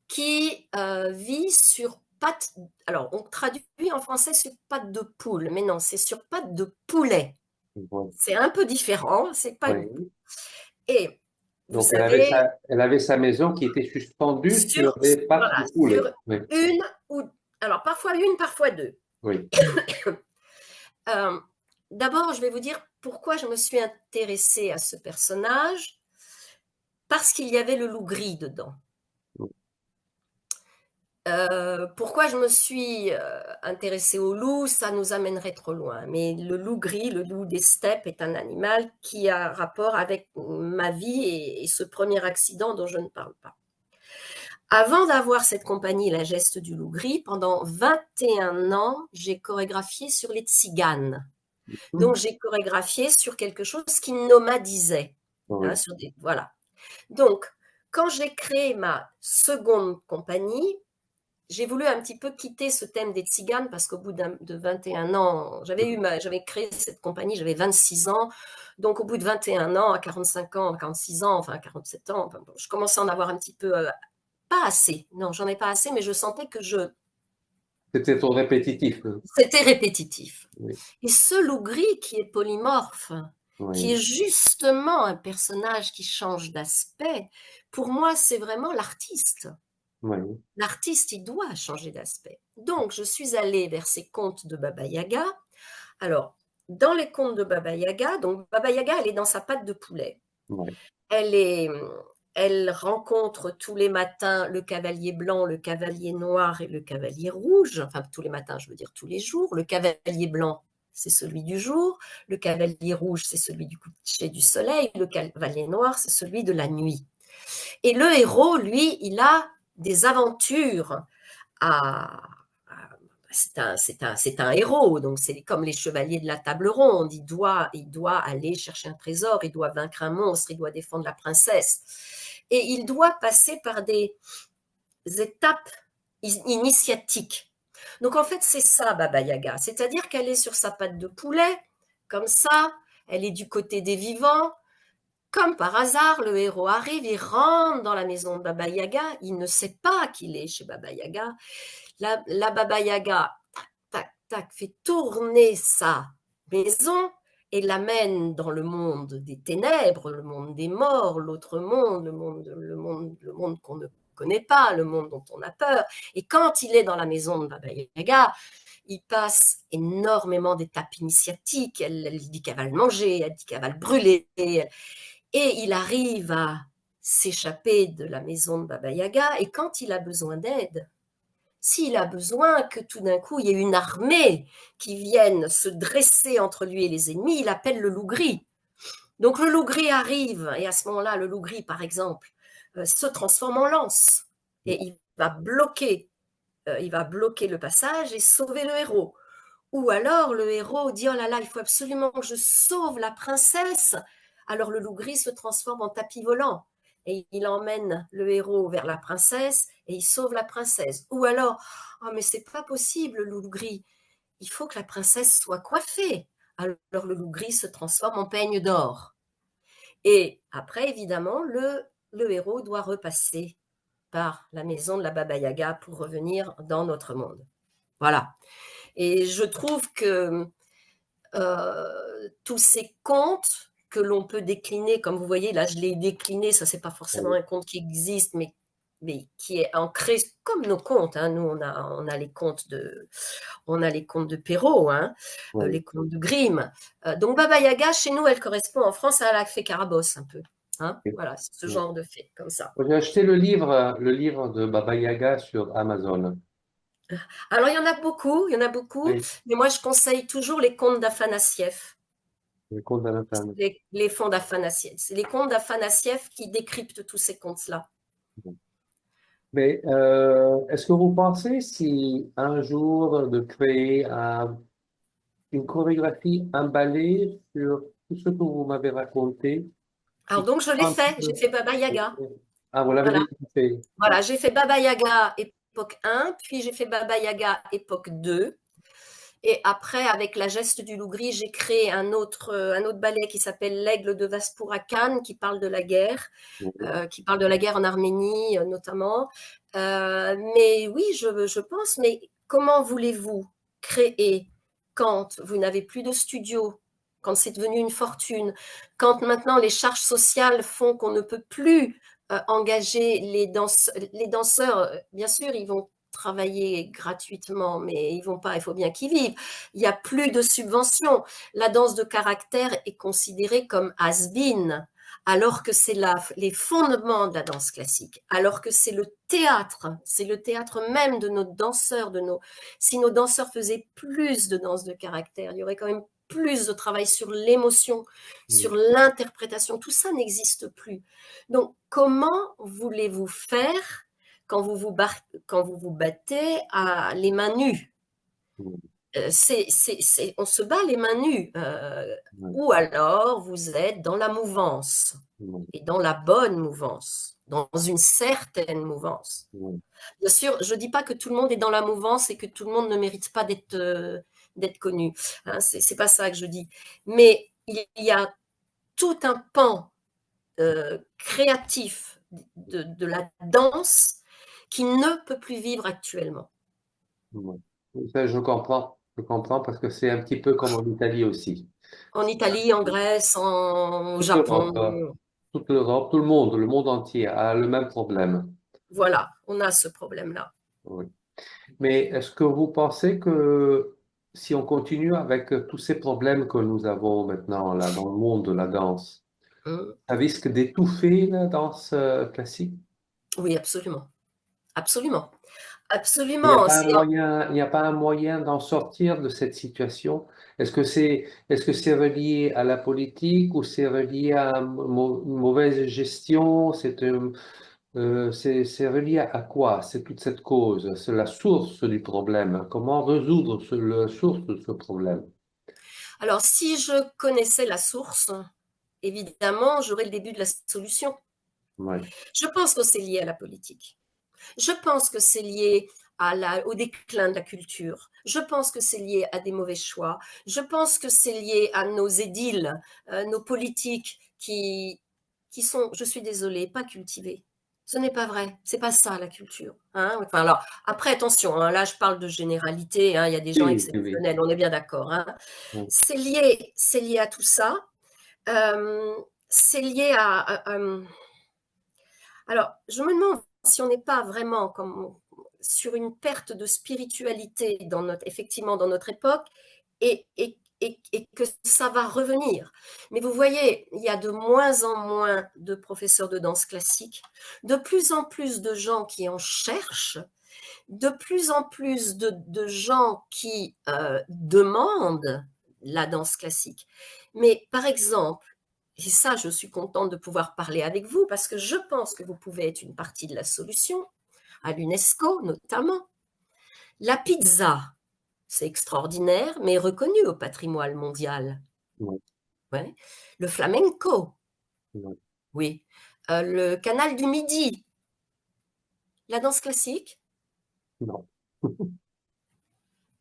Speaker 2: qui vit sur pattes. Alors, on traduit en français sur pattes de poule, mais non, c'est sur pattes de poulet.
Speaker 1: oui,
Speaker 2: C'est un peu différent, c'est pas une.
Speaker 1: oui,
Speaker 2: Et Vous
Speaker 1: Donc,
Speaker 2: savez,
Speaker 1: elle avait sa maison qui était suspendue
Speaker 2: sur,
Speaker 1: sur des pattes
Speaker 2: voilà,
Speaker 1: de poulet.
Speaker 2: sur
Speaker 1: Oui,
Speaker 2: une ou, alors parfois une, parfois deux.
Speaker 1: oui,
Speaker 2: Euh, D'abord, je vais vous dire pourquoi je me suis intéressée à ce personnage, parce qu'il y avait le loup gris dedans. Pourquoi je me suis intéressée au loup, ça nous amènerait trop loin. Mais le loup gris, le loup des steppes, est un animal qui a rapport avec ma vie et ce premier accident dont je ne parle pas. Avant d'avoir cette compagnie, La Geste du Loup Gris, pendant 21 ans, j'ai chorégraphié sur les tziganes. Donc, j'ai chorégraphié sur quelque chose qui nomadisait. Hein,
Speaker 1: oui.
Speaker 2: voilà. Donc, quand j'ai créé ma seconde compagnie, j'ai voulu un petit peu quitter ce thème des tziganes parce qu'au bout de 21 ans, j'avais créé cette compagnie, j'avais 26 ans. Donc, au bout de 21 ans, à 45 ans, à 46 ans, enfin à 47 ans, enfin, bon, je commençais à en avoir un petit peu, pas assez. Non, j'en ai pas assez, mais je sentais que
Speaker 1: C'était trop répétitif.
Speaker 2: c'était répétitif.
Speaker 1: Oui,
Speaker 2: Et ce loup gris qui est polymorphe, qui est
Speaker 1: oui,
Speaker 2: justement un personnage qui change d'aspect, pour moi, c'est vraiment l'artiste.
Speaker 1: oui,
Speaker 2: L'artiste, il doit changer d'aspect. Donc, je suis allée vers ces contes de Baba Yaga. Alors, dans les contes de Baba Yaga, donc Baba Yaga, elle est dans sa patte de poulet.
Speaker 1: oui,
Speaker 2: Elle est, elle rencontre tous les matins le cavalier blanc, le cavalier noir et le cavalier rouge. Enfin, tous les matins, je veux dire tous les jours. Le cavalier blanc, c'est celui du jour. Le cavalier rouge, c'est celui du coucher du soleil. Le cavalier noir, c'est celui de la nuit. Et le héros, lui, il a des aventures à, c'est un héros, donc c'est comme les chevaliers de la table ronde. Il doit aller chercher un trésor, il doit vaincre un monstre, il doit défendre la princesse. Et il doit passer par des étapes initiatiques. Donc en fait, c'est ça, Baba Yaga. C'est-à-dire qu'elle est sur sa patte de poulet, comme ça, elle est du côté des vivants. Comme par hasard, le héros arrive, il rentre dans la maison de Baba Yaga, il ne sait pas qu'il est chez Baba Yaga. La Baba Yaga, tac, tac, fait tourner sa maison et l'amène dans le monde des ténèbres, le monde des morts, l'autre monde, le monde qu'on ne connaît pas, le monde dont on a peur. Et quand il est dans la maison de Baba Yaga, il passe énormément d'étapes initiatiques. Elle dit qu'elle va le manger, elle dit qu'elle va le brûler. Et il arrive à s'échapper de la maison de Baba Yaga. Et quand il a besoin d'aide, s'il a besoin que tout d'un coup, il y ait une armée qui vienne se dresser entre lui et les ennemis, il appelle le loup gris. Donc le loup gris arrive, et à ce moment-là, le loup gris, par exemple, se transforme en lance, et il va bloquer le passage et sauver le héros. Ou alors le héros dit, oh là là, il faut absolument que je sauve la princesse. Alors le loup gris se transforme en tapis volant et il emmène le héros vers la princesse et il sauve la princesse. Ou alors, oh mais c'est pas possible, le loup gris, il faut que la princesse soit coiffée. Alors le loup gris se transforme en peigne d'or. Et après, évidemment, le héros doit repasser par la maison de la Baba Yaga pour revenir dans notre monde. Voilà. Et je trouve que tous ces contes que l'on peut décliner, comme vous voyez, là je l'ai décliné, ça c'est pas forcément
Speaker 1: oui,
Speaker 2: un conte qui existe, mais qui est ancré comme nos contes. Hein. Nous, on a les contes de Perrault, hein,
Speaker 1: oui.
Speaker 2: les contes de Grimm. Donc Baba Yaga, chez nous, elle correspond en France à la fée Carabosse un peu. Hein. Voilà, c'est ce
Speaker 1: Oui.
Speaker 2: genre de fée, comme ça.
Speaker 1: J'ai acheté le livre de Baba Yaga sur Amazon.
Speaker 2: Alors il y en a beaucoup,
Speaker 1: Oui,
Speaker 2: mais moi je conseille toujours les contes d'Afanassieff.
Speaker 1: le conte de la femme.
Speaker 2: Les contes d'Afanassieff. C'est les contes d'Afanassieff qui décryptent tous ces contes-là.
Speaker 1: Mais est-ce que vous pensez si un jour de créer une chorégraphie, un ballet sur tout ce que vous m'avez raconté,
Speaker 2: Alors
Speaker 1: qui
Speaker 2: donc je l'ai
Speaker 1: un petit
Speaker 2: fait, j'ai
Speaker 1: peu...
Speaker 2: fait Baba Yaga.
Speaker 1: Ah, vous l'avez
Speaker 2: Voilà,
Speaker 1: déjà fait.
Speaker 2: voilà, j'ai fait Baba Yaga époque 1, puis j'ai fait Baba Yaga époque 2. Et après, avec la geste du loup gris, j'ai créé un autre ballet qui s'appelle L'Aigle de Vaspurakan, qui parle de la guerre,
Speaker 1: Oui,
Speaker 2: qui parle de la guerre en Arménie notamment. Mais oui, je pense, mais comment voulez-vous créer quand vous n'avez plus de studio, quand c'est devenu une fortune, quand maintenant les charges sociales font qu'on ne peut plus engager les danseurs, bien sûr, ils vont travailler gratuitement, mais ils vont pas, il faut bien qu'ils vivent. Il n'y a plus de subventions. La danse de caractère est considérée comme has-been, alors que c'est les fondements de la danse classique, alors que c'est le théâtre même de nos danseurs, si nos danseurs faisaient plus de danse de caractère, il y aurait quand même plus de travail sur l'émotion, sur l'interprétation, tout ça n'existe plus. Donc, comment voulez-vous faire quand vous vous battez à les mains nues? On se bat les mains nues. Ou alors vous êtes dans la mouvance, et dans la bonne mouvance, dans une certaine mouvance. Bien sûr, je ne dis pas que tout le monde est dans la mouvance et que tout le monde ne mérite pas d'être connu. Hein, c'est pas ça que je dis. Mais il y a tout un pan créatif de la danse qui ne peut plus vivre actuellement.
Speaker 1: Ça, je comprends parce que c'est un petit peu comme en Italie aussi.
Speaker 2: En Italie, en Grèce, au
Speaker 1: Toute
Speaker 2: Japon,
Speaker 1: l'Europe, toute l'Europe, tout le monde entier a le même problème.
Speaker 2: voilà, on a ce problème-là.
Speaker 1: Oui. Mais est-ce que vous pensez que si on continue avec tous ces problèmes que nous avons maintenant là dans le monde de la danse,
Speaker 2: Hum.
Speaker 1: ça risque d'étouffer la danse classique?
Speaker 2: Oui, absolument. Absolument.
Speaker 1: Il n'y a
Speaker 2: Absolument.
Speaker 1: pas un moyen, il n'y a pas un moyen d'en sortir de cette situation? Est-ce que c'est relié à la politique ou c'est relié à une mauvaise gestion? C'est relié à quoi? C'est toute cette cause, c'est la source du problème. Comment résoudre la source de ce problème?
Speaker 2: Alors, si je connaissais la source, évidemment, j'aurais le début de la solution.
Speaker 1: Oui,
Speaker 2: Je pense que c'est lié à la politique. Je pense que c'est lié au déclin de la culture. Je pense que c'est lié à des mauvais choix. Je pense que c'est lié à nos édiles, nos politiques qui sont, je suis désolée, pas cultivés. Ce n'est pas vrai. C'est pas ça la culture. Hein. Enfin, alors, après, attention, hein, là, je parle de généralité. Hein, il y a des gens
Speaker 1: oui, oui.
Speaker 2: exceptionnels, on est bien d'accord. Hein.
Speaker 1: Oui.
Speaker 2: C'est lié à tout ça. C'est lié alors, je me demande si on n'est pas vraiment comme sur une perte de spiritualité effectivement dans notre époque et que ça va revenir. Mais vous voyez, il y a de moins en moins de professeurs de danse classique, de plus en plus de gens qui en cherchent, de plus en plus de gens qui demandent la danse classique. Mais par exemple, et ça, je suis contente de pouvoir parler avec vous parce que je pense que vous pouvez être une partie de la solution, à l'UNESCO notamment. La pizza, c'est extraordinaire, mais reconnu au patrimoine mondial.
Speaker 1: Oui,
Speaker 2: Ouais. Le flamenco,
Speaker 1: oui.
Speaker 2: oui. Le canal du Midi, la danse classique,
Speaker 1: Non.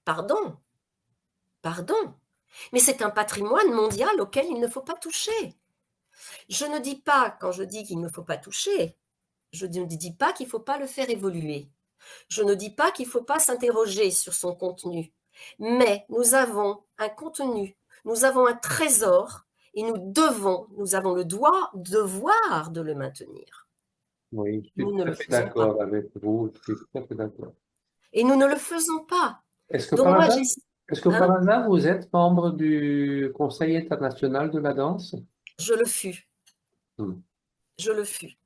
Speaker 2: pardon, pardon. Mais c'est un patrimoine mondial auquel il ne faut pas toucher. Je ne dis pas, quand je dis qu'il ne faut pas toucher, je ne dis pas qu'il ne faut pas le faire évoluer. Je ne dis pas qu'il ne faut pas s'interroger sur son contenu, mais nous avons un contenu, nous avons un trésor et nous avons le devoir de le maintenir.
Speaker 1: Oui, je suis
Speaker 2: Nous ne
Speaker 1: tout
Speaker 2: le
Speaker 1: à fait
Speaker 2: faisons pas.
Speaker 1: d'accord avec vous. Je suis tout à fait d'accord.
Speaker 2: Et nous ne le faisons pas.
Speaker 1: Est-ce que
Speaker 2: Donc
Speaker 1: par
Speaker 2: moi,
Speaker 1: hasard, est-ce que par
Speaker 2: hein,
Speaker 1: hasard vous êtes membre du Conseil international de la danse?
Speaker 2: je le fus,
Speaker 1: Hmm.
Speaker 2: je le fus.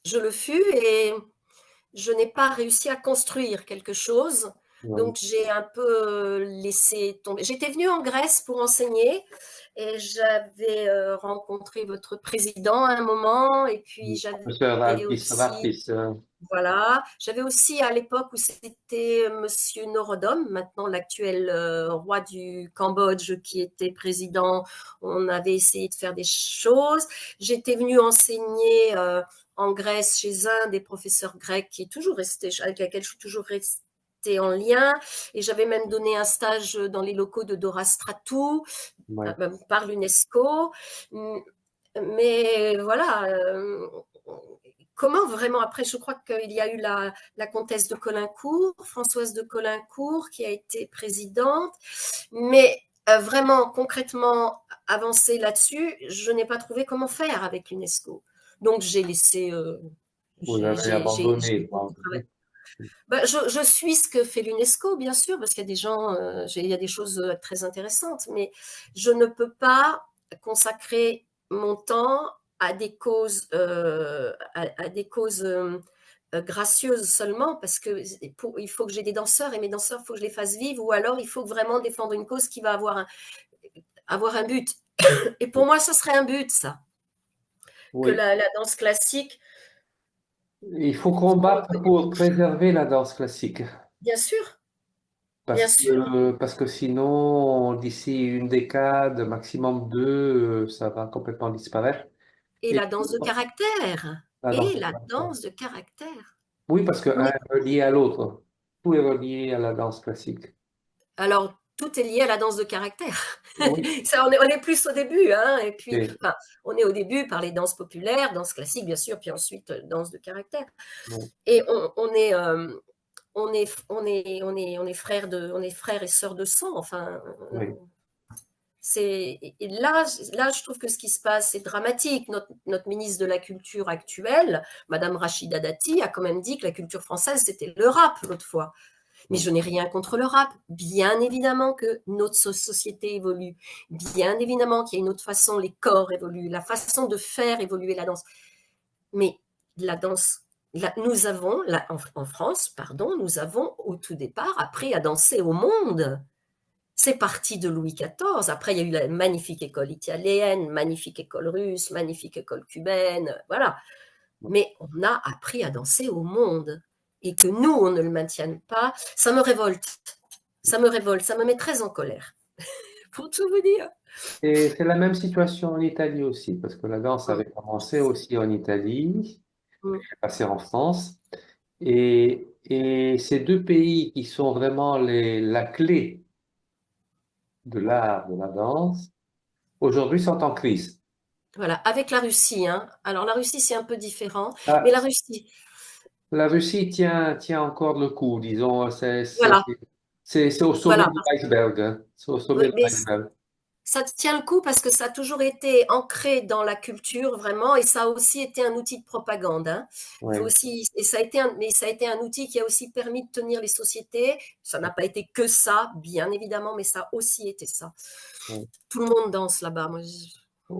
Speaker 2: Je le fus et je n'ai pas réussi à construire quelque chose.
Speaker 1: Oui.
Speaker 2: Donc, j'ai un peu laissé tomber. J'étais venue en Grèce pour enseigner et j'avais rencontré votre président à un moment. Et puis,
Speaker 1: Professeur
Speaker 2: j'avais
Speaker 1: Alpis
Speaker 2: aussi,
Speaker 1: Vartis.
Speaker 2: voilà, j'avais aussi à l'époque où c'était Monsieur Norodom, maintenant l'actuel roi du Cambodge qui était président. On avait essayé de faire des choses. J'étais venue enseigner en Grèce chez un des professeurs grecs qui est toujours resté, avec lequel je suis toujours restée en lien. Et j'avais même donné un stage dans les locaux de Dora Stratou
Speaker 1: Ouais.
Speaker 2: par l'UNESCO. Mais voilà, comment vraiment, après, je crois qu'il y a eu la comtesse de Caulaincourt, Françoise de Caulaincourt, qui a été présidente. Mais vraiment, concrètement, avancer là-dessus, je n'ai pas trouvé comment faire avec l'UNESCO. Donc j'ai laissé,
Speaker 1: Vous avez abandonné,
Speaker 2: j'ai
Speaker 1: quoi.
Speaker 2: beaucoup travaillé. Ben, je suis ce que fait l'UNESCO, bien sûr, parce qu'il y a des gens, il y a des choses très intéressantes, mais je ne peux pas consacrer mon temps à des causes, à des causes gracieuses seulement, parce que il faut que j'ai des danseurs, et mes danseurs, il faut que je les fasse vivre, ou alors il faut vraiment défendre une cause qui va avoir un but. Et pour moi, ce serait un but, ça, que
Speaker 1: Oui,
Speaker 2: la danse classique,
Speaker 1: il faut combattre pour préserver la danse classique.
Speaker 2: bien sûr,
Speaker 1: Parce
Speaker 2: bien sûr,
Speaker 1: parce que sinon, d'ici une décade, maximum deux, ça va complètement disparaître.
Speaker 2: et
Speaker 1: Et
Speaker 2: la danse de caractère,
Speaker 1: la danse
Speaker 2: et
Speaker 1: de
Speaker 2: la
Speaker 1: caractère.
Speaker 2: danse de caractère.
Speaker 1: Oui, parce qu'un
Speaker 2: Mais
Speaker 1: est relié à l'autre. Tout est relié à la danse classique.
Speaker 2: alors, tout est lié à la danse de caractère.
Speaker 1: Oui.
Speaker 2: Ça, on est plus au début, hein, et puis,
Speaker 1: Et-
Speaker 2: enfin, on est au début par les danses populaires, danse classique, bien sûr, puis ensuite danse de caractère.
Speaker 1: oui,
Speaker 2: Et on est frères et sœurs de sang. Enfin,
Speaker 1: oui,
Speaker 2: et là, je trouve que ce qui se passe, c'est dramatique. Notre ministre de la Culture actuelle, Madame Rachida Dati, a quand même dit que la culture française, c'était le rap l'autre fois. Mais
Speaker 1: oui,
Speaker 2: je n'ai rien contre le rap. Bien évidemment que notre société évolue. Bien évidemment qu'il y a une autre façon, les corps évoluent, la façon de faire évoluer la danse. Mais la danse, nous avons, en France, pardon, nous avons au tout départ appris à danser au monde. C'est parti de Louis XIV. Après, il y a eu la magnifique école italienne, magnifique école russe, magnifique école cubaine, voilà. Mais on a appris à danser au monde. Et que nous, on ne le maintienne pas, ça me révolte. Ça me révolte, ça me met très en colère, pour tout vous dire.
Speaker 1: et c'est la même situation en Italie aussi, parce que la danse
Speaker 2: Mm.
Speaker 1: avait commencé aussi en Italie,
Speaker 2: Mm.
Speaker 1: passé en France. Et ces deux pays qui sont vraiment la clé de l'art, de la danse, aujourd'hui sont en crise.
Speaker 2: Voilà, avec la Russie, hein. Alors la Russie, c'est un peu différent, mais
Speaker 1: Ah,
Speaker 2: la Russie,
Speaker 1: la Russie tient encore le coup, disons,
Speaker 2: voilà,
Speaker 1: c'est au sommet
Speaker 2: voilà.
Speaker 1: de l'iceberg, hein. C'est au sommet
Speaker 2: Oui,
Speaker 1: de
Speaker 2: mais
Speaker 1: l'iceberg.
Speaker 2: ça tient le coup parce que ça a toujours été ancré dans la culture vraiment, et ça a aussi été un outil de propagande, hein. Il faut
Speaker 1: Oui,
Speaker 2: aussi, et mais ça a été un outil qui a aussi permis de tenir les sociétés. Ça n'a pas été que ça, bien évidemment, mais ça a aussi été ça.
Speaker 1: oui.
Speaker 2: Tout le monde danse là-bas. Moi,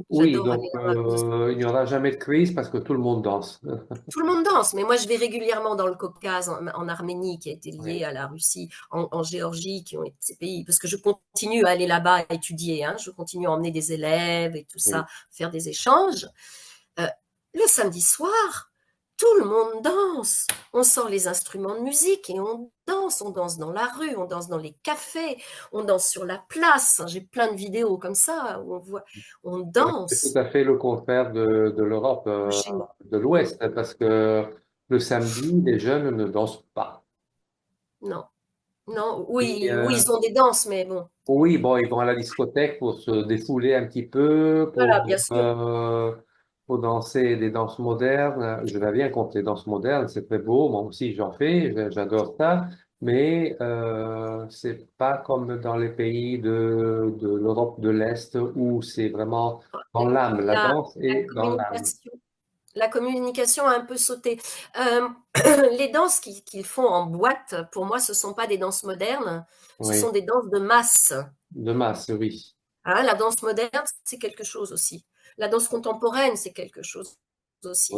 Speaker 1: Oui,
Speaker 2: j'adore aller
Speaker 1: donc
Speaker 2: là-bas à cause de ça.
Speaker 1: il n'y aura jamais de crise parce que tout le monde danse.
Speaker 2: Tout le monde danse, mais moi je vais régulièrement dans le Caucase, en Arménie, qui a été liée
Speaker 1: Oui,
Speaker 2: à la Russie, en Géorgie, qui ont été ces pays, parce que je continue à aller là-bas à étudier, hein, je continue à emmener des élèves et tout
Speaker 1: oui.
Speaker 2: ça, faire des échanges. Euh, le samedi soir, tout le monde danse. On sort les instruments de musique et on danse dans la rue, on danse dans les cafés, on danse sur la place. J'ai plein de vidéos comme ça où on voit, on
Speaker 1: C'est tout
Speaker 2: danse
Speaker 1: à fait le contraire de l'Europe
Speaker 2: chez nous.
Speaker 1: de l'Ouest, parce que le samedi, les jeunes ne dansent pas.
Speaker 2: Non, non,
Speaker 1: Et,
Speaker 2: oui, oui, ils ont des danses, mais bon,
Speaker 1: oui, bon, ils vont à la discothèque pour se défouler un petit peu,
Speaker 2: voilà, bien sûr.
Speaker 1: pour danser des danses modernes. Je vais bien contre les danses modernes, c'est très beau, moi aussi j'en fais, j'adore ça, mais c'est pas comme dans les pays de l'Europe de l'Est où c'est vraiment dans l'âme, la
Speaker 2: La,
Speaker 1: danse
Speaker 2: la
Speaker 1: est dans l'âme.
Speaker 2: communication, la communication a un peu sauté. Euh, les danses qu'ils font en boîte, pour moi, ce ne sont pas des danses modernes, ce sont
Speaker 1: Oui,
Speaker 2: des danses de masse.
Speaker 1: de masse, oui.
Speaker 2: Hein, la danse moderne, c'est quelque chose aussi. La danse contemporaine, c'est quelque chose
Speaker 1: Oui,
Speaker 2: aussi.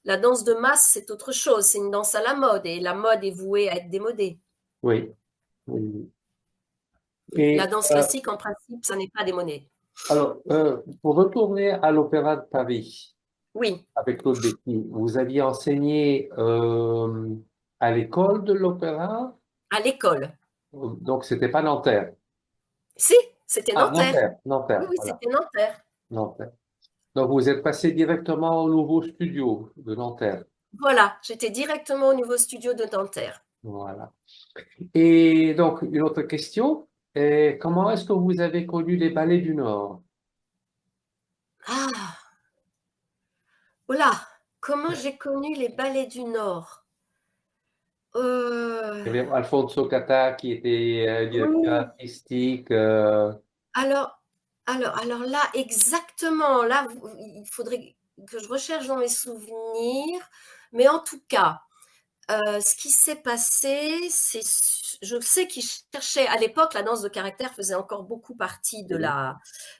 Speaker 2: La danse de masse, c'est autre chose. C'est une danse à la mode et la mode est vouée à être démodée.
Speaker 1: oui, oui.
Speaker 2: La
Speaker 1: Et
Speaker 2: danse classique, en principe, ça n'est pas démodé.
Speaker 1: alors, pour retourner à l'Opéra de Paris,
Speaker 2: Oui,
Speaker 1: avec Claude Becky, vous aviez enseigné à l'école de l'opéra,
Speaker 2: à l'école.
Speaker 1: donc c'était pas Nanterre.
Speaker 2: Si, c'était
Speaker 1: Ah,
Speaker 2: Nanterre.
Speaker 1: Nanterre,
Speaker 2: Oui,
Speaker 1: Nanterre,
Speaker 2: oui,
Speaker 1: voilà,
Speaker 2: c'était Nanterre.
Speaker 1: Nanterre. Donc vous êtes passé directement au nouveau studio de Nanterre.
Speaker 2: Voilà, j'étais directement au nouveau studio de Nanterre.
Speaker 1: Voilà. Et donc, une autre question, comment est-ce que vous avez connu les ballets du Nord?
Speaker 2: Ah, oh là, comment j'ai connu les ballets du Nord?
Speaker 1: Il y avait Alfonso Cata qui était directeur
Speaker 2: Oui,
Speaker 1: artistique.
Speaker 2: alors, alors là, exactement, là, il faudrait que je recherche dans mes souvenirs, mais en tout cas, ce qui s'est passé, c'est, je sais qu'ils cherchaient à l'époque, la danse de caractère faisait encore beaucoup partie
Speaker 1: Oui,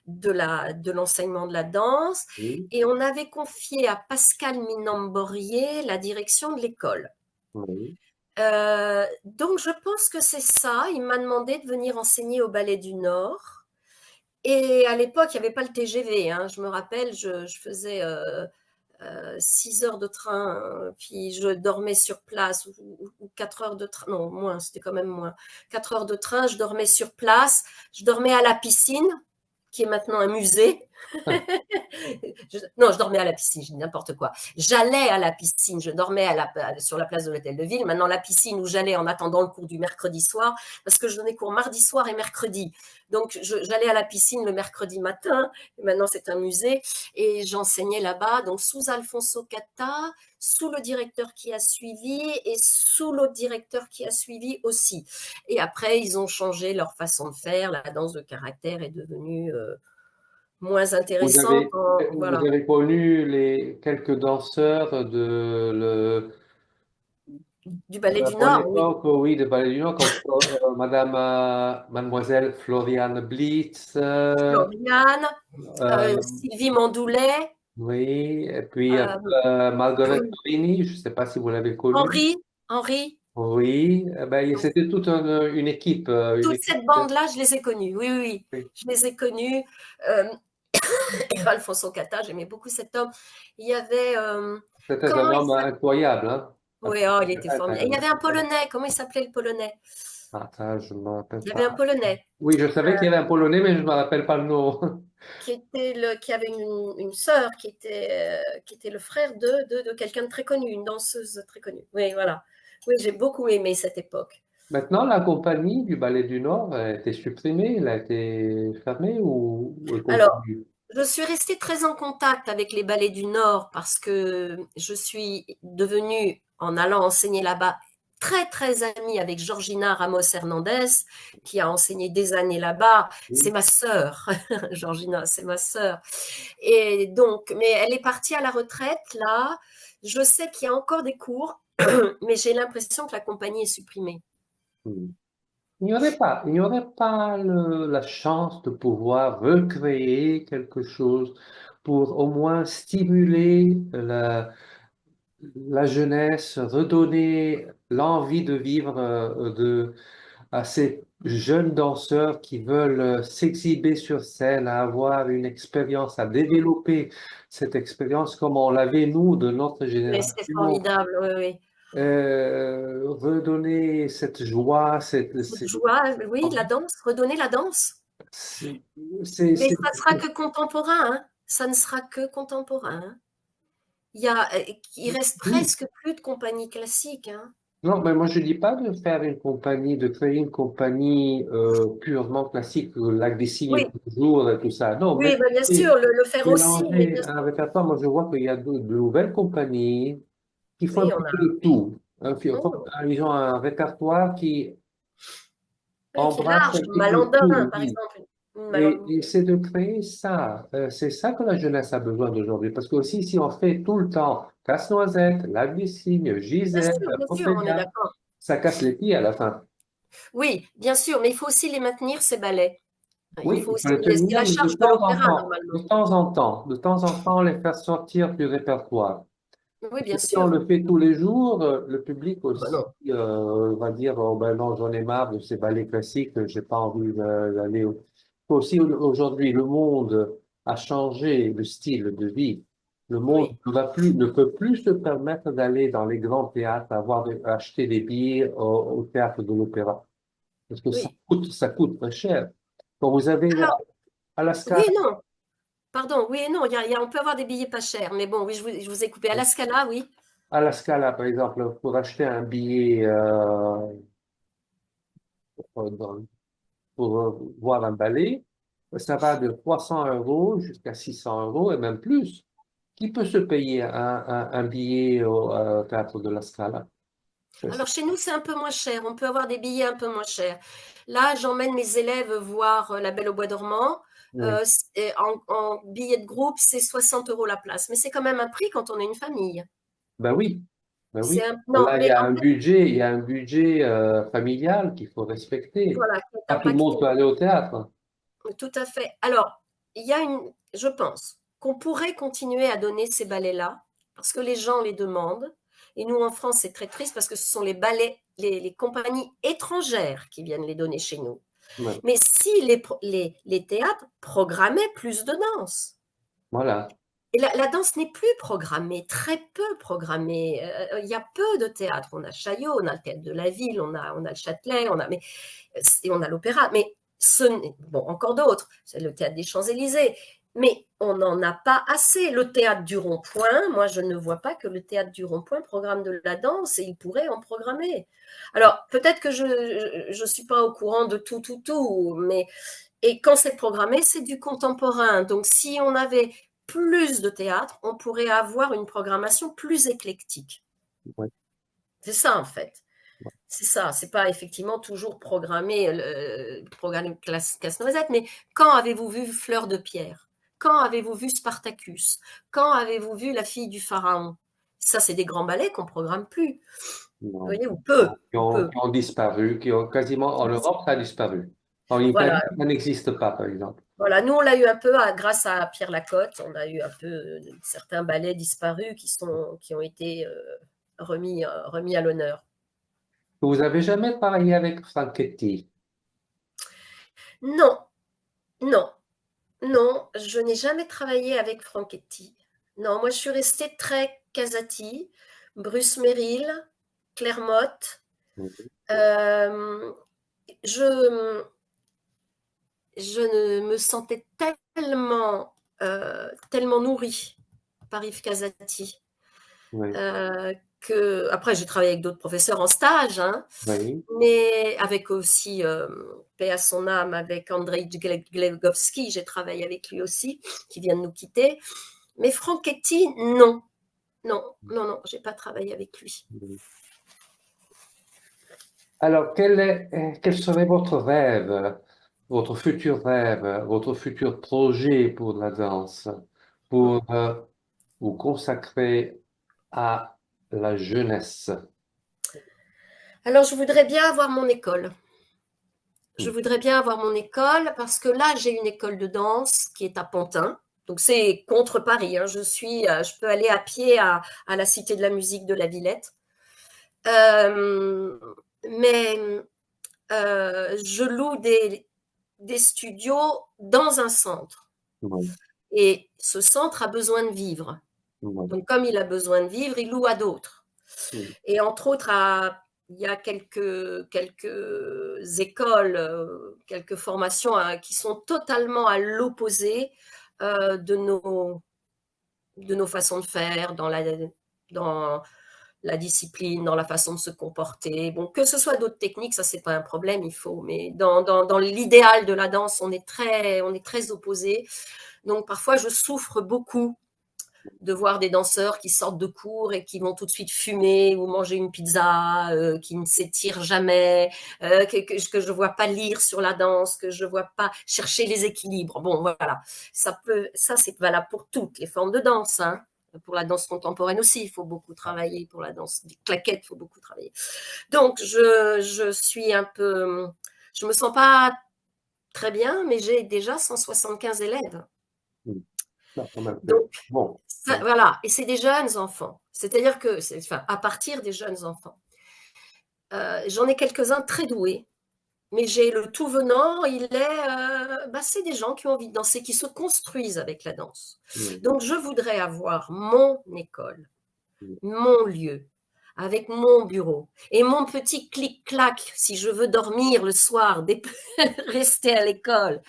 Speaker 2: de l'enseignement de la danse,
Speaker 1: oui,
Speaker 2: et on avait confié à Pascal Minamborier la direction de l'école.
Speaker 1: oui,
Speaker 2: Donc je pense que c'est ça. Il m'a demandé de venir enseigner au Ballet du Nord. Et à l'époque, il n'y avait pas le TGV, hein. Je me rappelle, je faisais 6 heures de train, puis je dormais sur place, ou 4 heures de train, non, moins, c'était quand même moins. 4 heures de train, je dormais sur place, je dormais à la piscine, qui est maintenant un musée. Non, je dormais à la piscine, je dis n'importe quoi. J'allais à la piscine, je dormais sur la place de l'hôtel de ville. Maintenant, la piscine où j'allais en attendant le cours du mercredi soir, parce que je donnais cours mardi soir et mercredi. Donc, j'allais à la piscine le mercredi matin. Et maintenant, c'est un musée. Et j'enseignais là-bas, donc sous Alfonso Cata, sous le directeur qui a suivi et sous l'autre directeur qui a suivi aussi. Et après, ils ont changé leur façon de faire. La danse de caractère est devenue moins
Speaker 1: Vous
Speaker 2: intéressante.
Speaker 1: avez, vous
Speaker 2: Voilà.
Speaker 1: avez connu les quelques danseurs de
Speaker 2: Du ballet
Speaker 1: la
Speaker 2: du
Speaker 1: bonne
Speaker 2: Nord, oui.
Speaker 1: époque, oui, de Ballet du Nord, comme Madame, Mademoiselle Floriane Blitz,
Speaker 2: Floriane,
Speaker 1: euh,
Speaker 2: Sylvie Mandoulet,
Speaker 1: oui, et puis
Speaker 2: euh,
Speaker 1: Margaret Torini, je ne sais pas si vous l'avez connue.
Speaker 2: Henri.
Speaker 1: Oui, ben,
Speaker 2: Donc,
Speaker 1: c'était toute une équipe, une
Speaker 2: toute
Speaker 1: équipe.
Speaker 2: cette bande-là, je les ai connus. Oui, oui, oui.
Speaker 1: Oui.
Speaker 2: Je les ai connus. Euh, Alfonso Cata, j'aimais beaucoup cet homme. Il y avait.
Speaker 1: C'était un
Speaker 2: Comment il
Speaker 1: homme
Speaker 2: s'appelait?
Speaker 1: incroyable, hein.
Speaker 2: Oui, oh, il était formidable. Et il y avait un Polonais. Comment il s'appelait le Polonais?
Speaker 1: Ah, ça, je ne me rappelle
Speaker 2: Il y avait un
Speaker 1: pas.
Speaker 2: Polonais
Speaker 1: Oui, je savais qu'il y avait un Polonais, mais je ne me rappelle pas le nom.
Speaker 2: qui avait une sœur qui était le frère de quelqu'un de très connu, une danseuse très connue. Oui, voilà. Oui, j'ai beaucoup aimé cette époque.
Speaker 1: Maintenant, la compagnie du Ballet du Nord a été supprimée, elle a été fermée ou elle
Speaker 2: Alors,
Speaker 1: continue?
Speaker 2: je suis restée très en contact avec les ballets du Nord parce que je suis devenue, en allant enseigner là-bas, très très amie avec Georgina Ramos Hernandez, qui a enseigné des années là-bas. C'est
Speaker 1: Oui.
Speaker 2: ma sœur, Georgina, c'est ma sœur. Et donc, mais elle est partie à la retraite là. Je sais qu'il y a encore des cours, mais j'ai l'impression que la compagnie est supprimée.
Speaker 1: Hmm. Il n'y aurait pas la chance de pouvoir recréer quelque chose pour au moins stimuler la jeunesse, redonner l'envie de vivre à ces jeunes danseurs qui veulent s'exhiber sur scène, à avoir une expérience, à développer cette expérience comme on l'avait nous de notre
Speaker 2: Mais c'est
Speaker 1: génération.
Speaker 2: formidable, oui, oui.
Speaker 1: Redonner cette joie,
Speaker 2: Cette joie, oui, la danse, redonner la danse.
Speaker 1: c'est, c'est,
Speaker 2: Mais
Speaker 1: c'est-
Speaker 2: ça sera que contemporain, hein. Ça ne sera que contemporain, hein. Il reste
Speaker 1: oui.
Speaker 2: presque plus de compagnie classique, hein.
Speaker 1: Non, mais moi je dis pas de faire une compagnie, de créer une compagnie purement classique, le Lac des Cygnes
Speaker 2: Oui,
Speaker 1: toujours et tout ça. Non,
Speaker 2: oui,
Speaker 1: mais
Speaker 2: bah, bien sûr, le faire aussi, mais
Speaker 1: mélanger
Speaker 2: bien
Speaker 1: un
Speaker 2: sûr.
Speaker 1: répertoire. Moi je vois qu'il y a de nouvelles compagnies qui font un
Speaker 2: Oui, on
Speaker 1: petit
Speaker 2: a,
Speaker 1: peu de tout.
Speaker 2: oh,
Speaker 1: Ils ont un répertoire qui
Speaker 2: oui, qui est
Speaker 1: embrasse
Speaker 2: large.
Speaker 1: un petit peu
Speaker 2: Malandin,
Speaker 1: tout,
Speaker 2: par
Speaker 1: oui.
Speaker 2: exemple. Malandin.
Speaker 1: Et c'est de créer ça. C'est ça que la jeunesse a besoin d'aujourd'hui. Parce que aussi, si on fait tout le temps Casse-Noisette, Lac des Cygnes, Gisèle,
Speaker 2: Bien sûr, on est
Speaker 1: Ophélia,
Speaker 2: d'accord.
Speaker 1: ça casse les pieds à la fin.
Speaker 2: Oui, bien sûr, mais il faut aussi les maintenir, ces ballets. Il
Speaker 1: Oui,
Speaker 2: faut
Speaker 1: il faut
Speaker 2: aussi,
Speaker 1: le
Speaker 2: c'est
Speaker 1: tenir,
Speaker 2: la
Speaker 1: mais de
Speaker 2: charge de
Speaker 1: temps en
Speaker 2: l'opéra,
Speaker 1: temps, de
Speaker 2: normalement.
Speaker 1: temps en temps, de temps en temps, les faire sortir du répertoire.
Speaker 2: Oui,
Speaker 1: Parce que
Speaker 2: bien
Speaker 1: si on
Speaker 2: sûr.
Speaker 1: le fait tous les jours, le public
Speaker 2: Ah bah
Speaker 1: aussi
Speaker 2: non.
Speaker 1: va dire, oh ben non, j'en ai marre de ces ballets classiques, j'ai pas envie d'aller. Aussi aujourd'hui, le monde a changé de style de vie. Le monde
Speaker 2: Oui,
Speaker 1: ne peut plus se permettre d'aller dans les grands théâtres, acheter des billets au théâtre de l'opéra. Parce que
Speaker 2: oui.
Speaker 1: ça coûte très cher. Quand vous avez
Speaker 2: Alors,
Speaker 1: à la
Speaker 2: oui
Speaker 1: Scala,
Speaker 2: et non. Pardon, oui et non. On peut avoir des billets pas chers, mais bon, oui, je vous ai coupé. À la Scala, oui.
Speaker 1: à la Scala, par exemple, pour acheter un billet dans- pour voir un ballet, ça va de 300 euros jusqu'à 600 euros et même plus. Qui peut se payer un billet au théâtre de la Scala?
Speaker 2: Alors chez nous, c'est un peu moins cher. On peut avoir des billets un peu moins chers. Là, j'emmène mes élèves voir La Belle au bois dormant.
Speaker 1: Oui.
Speaker 2: En billet de groupe, c'est 60 € la place. Mais c'est quand même un prix quand on est une famille.
Speaker 1: Ben oui, ben
Speaker 2: C'est
Speaker 1: oui.
Speaker 2: un... Non,
Speaker 1: Là,
Speaker 2: mais en fait,
Speaker 1: il y a un budget familial qu'il faut respecter.
Speaker 2: voilà, qui est
Speaker 1: Pas tout le monde
Speaker 2: impacté.
Speaker 1: peut aller au théâtre.
Speaker 2: Tout à fait. Alors, il y a je pense qu'on pourrait continuer à donner ces ballets-là parce que les gens les demandent. Et nous, en France, c'est très triste parce que ce sont les ballets, les compagnies étrangères qui viennent les donner chez nous.
Speaker 1: Ouais.
Speaker 2: Mais si les théâtres programmaient plus de danse.
Speaker 1: Voilà.
Speaker 2: Et la danse n'est plus programmée, très peu programmée. Il y a peu de théâtres. On a Chaillot, on a le théâtre de la ville, on a le Châtelet, et on a l'opéra. Mais bon, encore d'autres. C'est le théâtre des Champs-Élysées. Mais on n'en a pas assez. Le théâtre du Rond-Point, moi, je ne vois pas que le théâtre du Rond-Point programme de la danse et il pourrait en programmer. Alors, peut-être que je suis pas au courant de tout, mais et quand c'est programmé, c'est du contemporain. Donc, si on avait plus de théâtre, on pourrait avoir une programmation plus éclectique.
Speaker 1: Ouais.
Speaker 2: C'est ça, en fait. C'est ça. C'est pas effectivement toujours programmé Casse-Noisette, mais quand avez-vous vu Fleur de Pierre? Quand avez-vous vu Spartacus? Quand avez-vous vu La fille du pharaon? Ça, c'est des grands ballets qu'on programme plus. Vous
Speaker 1: Non.
Speaker 2: voyez, ou peu, ou peu.
Speaker 1: Qui ont disparu, qui ont quasiment, en Europe, ça a disparu. En Italie,
Speaker 2: Voilà.
Speaker 1: ça n'existe pas, par exemple.
Speaker 2: Voilà, nous on l'a eu un peu grâce à Pierre Lacotte, on a eu un peu certains ballets disparus qui ont été remis à l'honneur.
Speaker 1: Vous avez jamais travaillé avec Franchetti?
Speaker 2: Non, non, non, je n'ai jamais travaillé avec Franchetti. Non, moi je suis restée très Casati, Bruce Merrill, Claire Motte.
Speaker 1: Oui.
Speaker 2: Euh, je, je ne me sentais tellement nourrie par Yves Casati.
Speaker 1: Oui.
Speaker 2: Après, j'ai travaillé avec d'autres professeurs en stage, hein,
Speaker 1: Oui.
Speaker 2: mais avec aussi, paix à son âme, avec Andrei Glegowski, j'ai travaillé avec lui aussi, qui vient de nous quitter. Mais Franchetti, non, non, non, non, j'ai pas travaillé avec lui.
Speaker 1: Oui. Alors, quel serait votre rêve, votre futur rêve, votre futur projet pour la danse, pour vous consacrer à la jeunesse?
Speaker 2: Alors, je voudrais bien avoir mon école. Je
Speaker 1: Hmm.
Speaker 2: voudrais bien avoir mon école parce que là, j'ai une école de danse qui est à Pantin. Donc, c'est contre Paris, hein. Je peux aller à pied à la Cité de la musique de la Villette. Euh, mais je loue des studios dans un centre.
Speaker 1: Oui.
Speaker 2: Et ce centre a besoin de vivre.
Speaker 1: Oui.
Speaker 2: Donc, comme il a besoin de vivre, il loue à d'autres.
Speaker 1: Oui.
Speaker 2: Et entre autres, il y a quelques écoles, quelques formations qui sont totalement à l'opposé de nos façons de faire dans la discipline, dans la façon de se comporter. Bon, que ce soit d'autres techniques, ça, c'est pas un problème, il faut. Mais dans l'idéal de la danse, on est très opposés. Donc, parfois, je souffre beaucoup de voir des danseurs qui sortent de cours et qui vont tout de suite fumer ou manger une pizza, qui ne s'étirent jamais, que je vois pas lire sur la danse, que je vois pas chercher les équilibres. Bon, voilà. Ça c'est valable pour toutes les formes de danse, hein. Pour la danse contemporaine aussi, il faut beaucoup travailler. Pour la danse des claquettes, il faut beaucoup travailler. Donc, je suis un peu, je me sens pas très bien, mais j'ai déjà 175 élèves.
Speaker 1: Oui. Non, quand même,
Speaker 2: Donc,
Speaker 1: bon. Ouais.
Speaker 2: voilà, et c'est des jeunes enfants. C'est-à-dire que, enfin, à partir des jeunes enfants. J'en ai quelques-uns très doués, mais j'ai le tout venant, c'est des gens qui ont envie de danser, qui se construisent avec la danse.
Speaker 1: Oui.
Speaker 2: Donc, je voudrais avoir mon école,
Speaker 1: Oui.
Speaker 2: mon lieu, avec mon bureau et mon petit clic-clac si je veux dormir le soir, rester à l'école,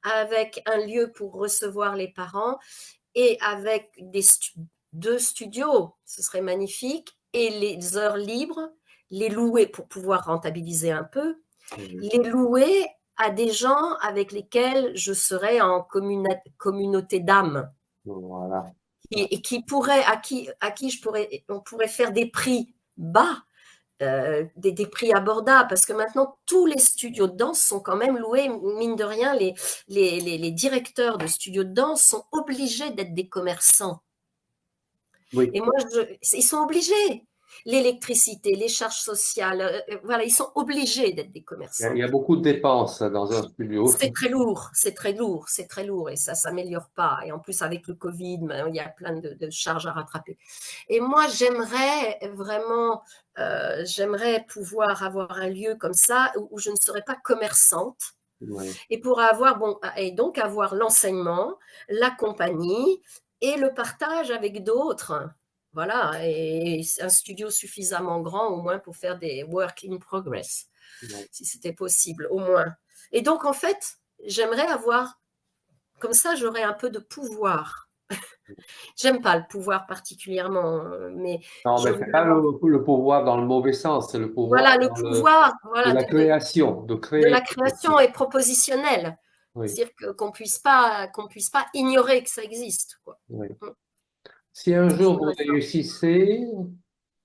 Speaker 2: avec un lieu pour recevoir les parents et avec deux studios, ce serait magnifique, et les heures libres, les louer pour pouvoir rentabiliser un peu,
Speaker 1: Oui.
Speaker 2: les louer à des gens avec lesquels je serais en communauté d'âme
Speaker 1: Voilà.
Speaker 2: et qui pourraient, on pourrait faire des prix bas, des prix abordables, parce que maintenant, tous les studios de danse sont quand même loués, mine de rien, les directeurs de studios de danse sont obligés d'être des commerçants.
Speaker 1: Oui.
Speaker 2: Et moi, ils sont obligés. L'électricité, les charges sociales, voilà, ils sont obligés d'être des
Speaker 1: Il
Speaker 2: commerçants.
Speaker 1: y a beaucoup de dépenses dans un studio.
Speaker 2: C'est très lourd, c'est très lourd, c'est très lourd et ça s'améliore pas. Et en plus, avec le Covid, ben, il y a plein de charges à rattraper. Et moi, j'aimerais vraiment, j'aimerais pouvoir avoir un lieu comme ça où je ne serais pas commerçante
Speaker 1: Oui.
Speaker 2: et pour avoir, bon, et donc avoir l'enseignement, la compagnie et le partage avec d'autres. Voilà, et un studio suffisamment grand au moins pour faire des work in progress,
Speaker 1: Oui.
Speaker 2: si c'était possible, au moins. Et donc, en fait, j'aimerais avoir, comme ça, j'aurais un peu de pouvoir. J'aime pas le pouvoir particulièrement, mais
Speaker 1: Non,
Speaker 2: je
Speaker 1: mais c'est
Speaker 2: voudrais
Speaker 1: pas
Speaker 2: avoir,
Speaker 1: le pouvoir dans le mauvais sens, c'est le pouvoir
Speaker 2: voilà, le
Speaker 1: dans
Speaker 2: pouvoir,
Speaker 1: de
Speaker 2: voilà,
Speaker 1: la création, de
Speaker 2: de
Speaker 1: créer
Speaker 2: la
Speaker 1: quelque
Speaker 2: création
Speaker 1: chose.
Speaker 2: est propositionnelle.
Speaker 1: Oui,
Speaker 2: C'est-à-dire qu'on puisse pas ignorer que ça existe, quoi.
Speaker 1: oui. Si un
Speaker 2: Je
Speaker 1: jour vous
Speaker 2: voudrais ça.
Speaker 1: réussissez,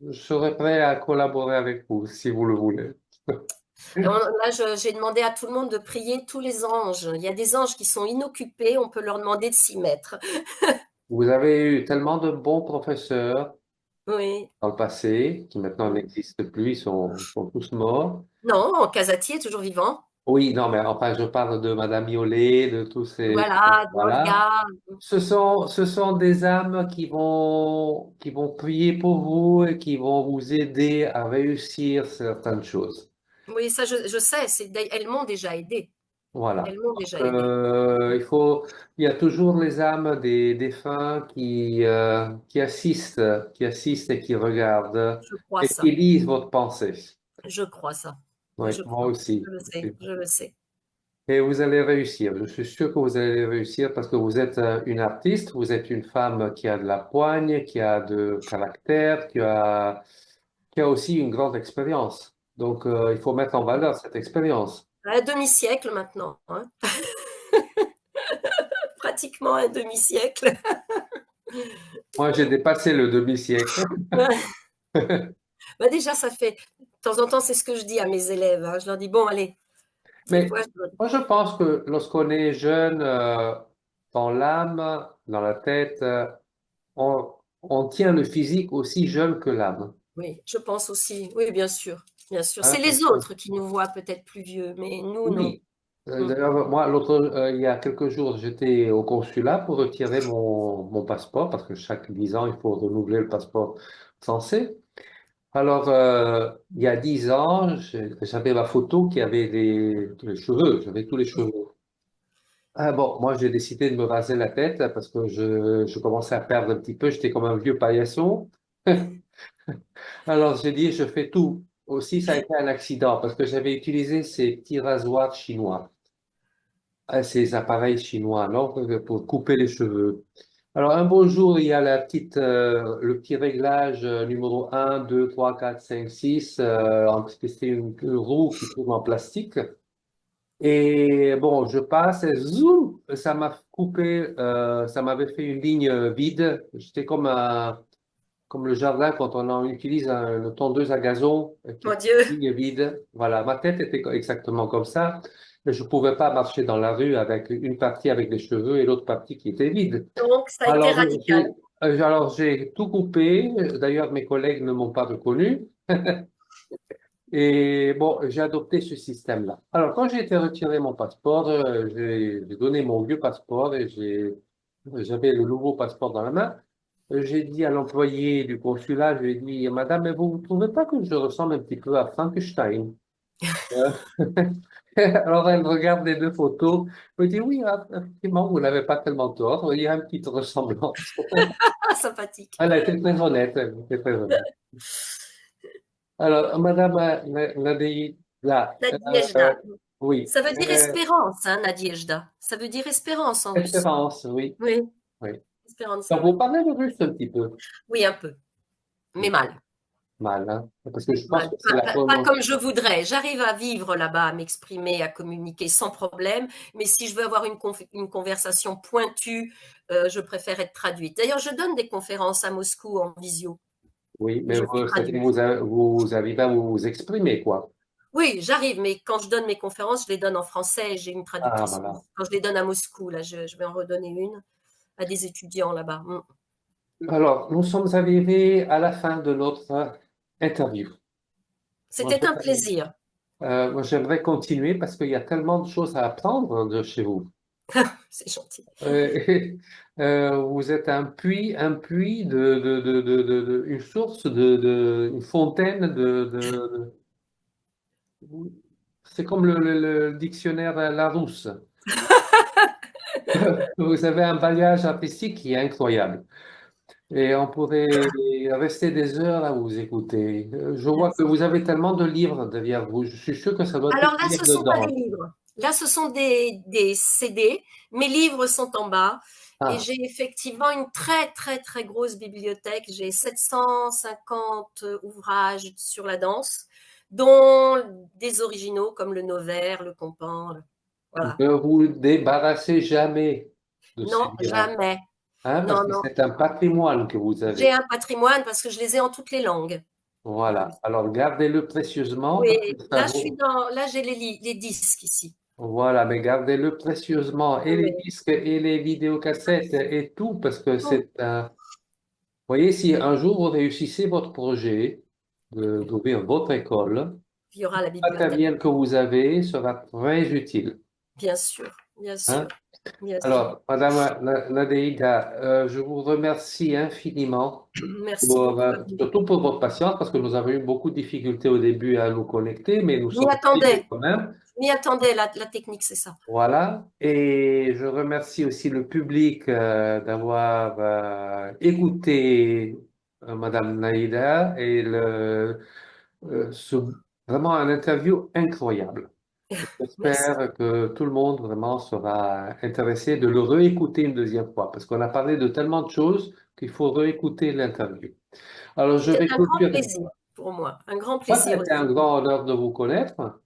Speaker 1: je serai prêt à collaborer avec vous, si vous le voulez.
Speaker 2: Et là, j'ai demandé à tout le monde de prier tous les anges. Il y a des anges qui sont inoccupés, on peut leur demander de s'y mettre.
Speaker 1: Vous avez eu tellement de bons professeurs
Speaker 2: Oui.
Speaker 1: dans le passé, qui maintenant n'existent plus, ils sont tous morts.
Speaker 2: Non, Casatier est toujours vivant.
Speaker 1: Oui, non, mais enfin, je parle de Madame Miolet, de tous ces...
Speaker 2: Voilà,
Speaker 1: Voilà.
Speaker 2: Olga.
Speaker 1: Ce sont des âmes qui vont prier pour vous et qui vont vous aider à réussir certaines choses.
Speaker 2: Oui, ça, je sais. Elles m'ont déjà aidé.
Speaker 1: Voilà.
Speaker 2: Elles m'ont
Speaker 1: Donc,
Speaker 2: déjà aidé.
Speaker 1: il y a toujours les âmes des défunts qui assistent et qui regardent
Speaker 2: Je crois
Speaker 1: et qui
Speaker 2: ça.
Speaker 1: lisent votre pensée.
Speaker 2: Je crois ça.
Speaker 1: Oui,
Speaker 2: Je
Speaker 1: moi
Speaker 2: crois.
Speaker 1: aussi.
Speaker 2: Je le sais. Je le sais.
Speaker 1: Et vous allez réussir. Je suis sûr que vous allez réussir parce que vous êtes une artiste, vous êtes une femme qui a de la poigne, qui a de caractère, qui a aussi une grande expérience. Donc, il faut mettre en valeur cette expérience.
Speaker 2: Un demi-siècle maintenant, hein. Pratiquement un demi-siècle.
Speaker 1: Moi, j'ai dépassé le demi-siècle.
Speaker 2: Bah déjà, ça fait. De temps en temps, c'est ce que je dis à mes élèves, hein. Je leur dis, bon, allez, des
Speaker 1: Mais
Speaker 2: fois,
Speaker 1: moi, je pense que lorsqu'on est jeune, dans l'âme, dans la tête, on tient le physique aussi jeune que l'âme.
Speaker 2: oui, je pense aussi. Oui, bien sûr. Bien sûr.
Speaker 1: Hein,
Speaker 2: C'est
Speaker 1: parce
Speaker 2: les
Speaker 1: que
Speaker 2: autres qui nous voient peut-être plus vieux, mais nous, non.
Speaker 1: oui.
Speaker 2: Mm.
Speaker 1: D'ailleurs, moi, il y a quelques jours, j'étais au consulat pour retirer mon passeport, parce que chaque 10 ans, il faut renouveler le passeport français. Alors, il y a 10 ans, j'avais ma photo qui avait tous les cheveux, j'avais tous les cheveux. Ah bon, moi, j'ai décidé de me raser la tête parce que je commençais à perdre un petit peu, j'étais comme un vieux paillasson. Alors, j'ai dit, je fais tout. Aussi, ça a été un accident parce que j'avais utilisé ces petits rasoirs chinois. Ces appareils chinois, alors, pour couper les cheveux. Alors, un beau jour, il y a le petit réglage numéro 1, 2, 3, 4, 5, 6. C'est une roue qui tourne en plastique. Et bon, je passe et zoom, ça m'a coupé, ça m'avait fait une ligne vide. J'étais comme le jardin quand on utilise une tondeuse à gazon qui
Speaker 2: Mon
Speaker 1: fait
Speaker 2: Dieu.
Speaker 1: une ligne vide. Voilà, ma tête était exactement comme ça. Mais je pouvais pas marcher dans la rue avec une partie avec les cheveux et l'autre partie qui était vide.
Speaker 2: Donc, ça a été
Speaker 1: Alors,
Speaker 2: radical.
Speaker 1: j'ai tout coupé. D'ailleurs, mes collègues ne m'ont pas reconnu. Et bon, j'ai adopté ce système-là. Alors, quand j'ai été retirer mon passeport, j'ai donné mon vieux passeport et j'avais le nouveau passeport dans la main. J'ai dit à l'employé du consulat, je lui ai dit, Madame, mais vous ne trouvez pas que je ressemble un petit peu à Frankenstein? Euh, Alors, elle regarde les deux photos, me dit, oui, effectivement, vous n'avez pas tellement tort, il y a une petite ressemblance.
Speaker 2: Ah, sympathique.
Speaker 1: Elle a été très honnête, elle était très honnête. Alors, Madame Nadei, là,
Speaker 2: Nadiejda.
Speaker 1: oui,
Speaker 2: Ça veut dire espérance, hein, Nadiejda. Ça veut dire espérance en russe.
Speaker 1: espérance, oui,
Speaker 2: Oui,
Speaker 1: oui. Donc,
Speaker 2: Esperanza,
Speaker 1: vous
Speaker 2: oui.
Speaker 1: parlez le russe un petit peu.
Speaker 2: Oui, un peu, mais mal.
Speaker 1: Mal, hein, parce que je pense
Speaker 2: Mal.
Speaker 1: que c'est la
Speaker 2: Pas
Speaker 1: prononciation.
Speaker 2: comme je voudrais. J'arrive à vivre là-bas, à m'exprimer, à communiquer sans problème, mais si je veux avoir une conversation pointue, je préfère être traduite. D'ailleurs, je donne des conférences à Moscou en visio.
Speaker 1: Oui,
Speaker 2: et
Speaker 1: mais
Speaker 2: je fais
Speaker 1: vous, c'est-à-dire
Speaker 2: traduire.
Speaker 1: vous arrivez à vous exprimer, quoi.
Speaker 2: Oui, j'arrive, mais quand je donne mes conférences, je les donne en français et j'ai une
Speaker 1: Ah,
Speaker 2: traductrice.
Speaker 1: voilà.
Speaker 2: Quand je les donne à Moscou, là, je vais en redonner une à des étudiants là-bas. Mm.
Speaker 1: Alors, nous sommes arrivés à la fin de notre interview. Moi,
Speaker 2: C'était un plaisir.
Speaker 1: moi, j'aimerais continuer parce qu'il y a tellement de choses à apprendre de chez vous.
Speaker 2: C'est gentil.
Speaker 1: Euh, vous êtes un puits une source une fontaine c'est comme le dictionnaire Larousse. Vous avez un bagage artistique qui est incroyable. Et on pourrait rester des heures à vous écouter. Je vois que
Speaker 2: Merci.
Speaker 1: vous avez tellement de livres derrière vous. Je suis sûr que ça doit tout
Speaker 2: Alors là,
Speaker 1: venir
Speaker 2: ce ne sont pas des
Speaker 1: dedans.
Speaker 2: livres. Là, ce sont des CD. Mes livres sont en bas. Et
Speaker 1: Ah,
Speaker 2: j'ai effectivement une très, très, très grosse bibliothèque. J'ai 750 ouvrages sur la danse, dont des originaux comme le Novaire, le Compan. Voilà.
Speaker 1: ne vous débarrassez jamais de ces
Speaker 2: Non,
Speaker 1: livres,
Speaker 2: jamais.
Speaker 1: hein, parce
Speaker 2: Non,
Speaker 1: que
Speaker 2: non.
Speaker 1: c'est un patrimoine que vous
Speaker 2: J'ai
Speaker 1: avez.
Speaker 2: un patrimoine parce que je les ai en toutes les langues, en plus.
Speaker 1: Voilà. Alors gardez-le précieusement
Speaker 2: Oui,
Speaker 1: parce que ça vaut.
Speaker 2: là, j'ai les disques ici.
Speaker 1: Voilà, mais gardez-le précieusement et les
Speaker 2: Oui,
Speaker 1: disques et les vidéocassettes et tout parce que
Speaker 2: tout.
Speaker 1: c'est un. Vous voyez, si un jour vous réussissez votre projet d'ouvrir votre école,
Speaker 2: Il y aura la bibliothèque.
Speaker 1: matériel que vous avez sera très utile.
Speaker 2: Bien sûr, bien sûr,
Speaker 1: Hein?
Speaker 2: bien sûr.
Speaker 1: Alors, Madame Nadéida, je vous remercie infiniment,
Speaker 2: Merci beaucoup à vous.
Speaker 1: surtout pour votre patience, parce que nous avons eu beaucoup de difficultés au début à nous connecter, mais nous
Speaker 2: Je m'y
Speaker 1: sommes arrivés
Speaker 2: attendais.
Speaker 1: quand même.
Speaker 2: Je m'y attendais, la technique, c'est ça.
Speaker 1: Voilà. Et je remercie aussi le public d'avoir écouté Madame Naïda et vraiment un interview incroyable.
Speaker 2: Merci.
Speaker 1: J'espère que tout le monde vraiment sera intéressé de le réécouter une deuxième fois, parce qu'on a parlé de tellement de choses qu'il faut réécouter l'interview. Alors, je
Speaker 2: C'était
Speaker 1: vais
Speaker 2: un grand
Speaker 1: clôturer.
Speaker 2: plaisir pour moi. Un grand
Speaker 1: Moi, ça a
Speaker 2: plaisir
Speaker 1: été un
Speaker 2: aussi.
Speaker 1: grand honneur de vous connaître,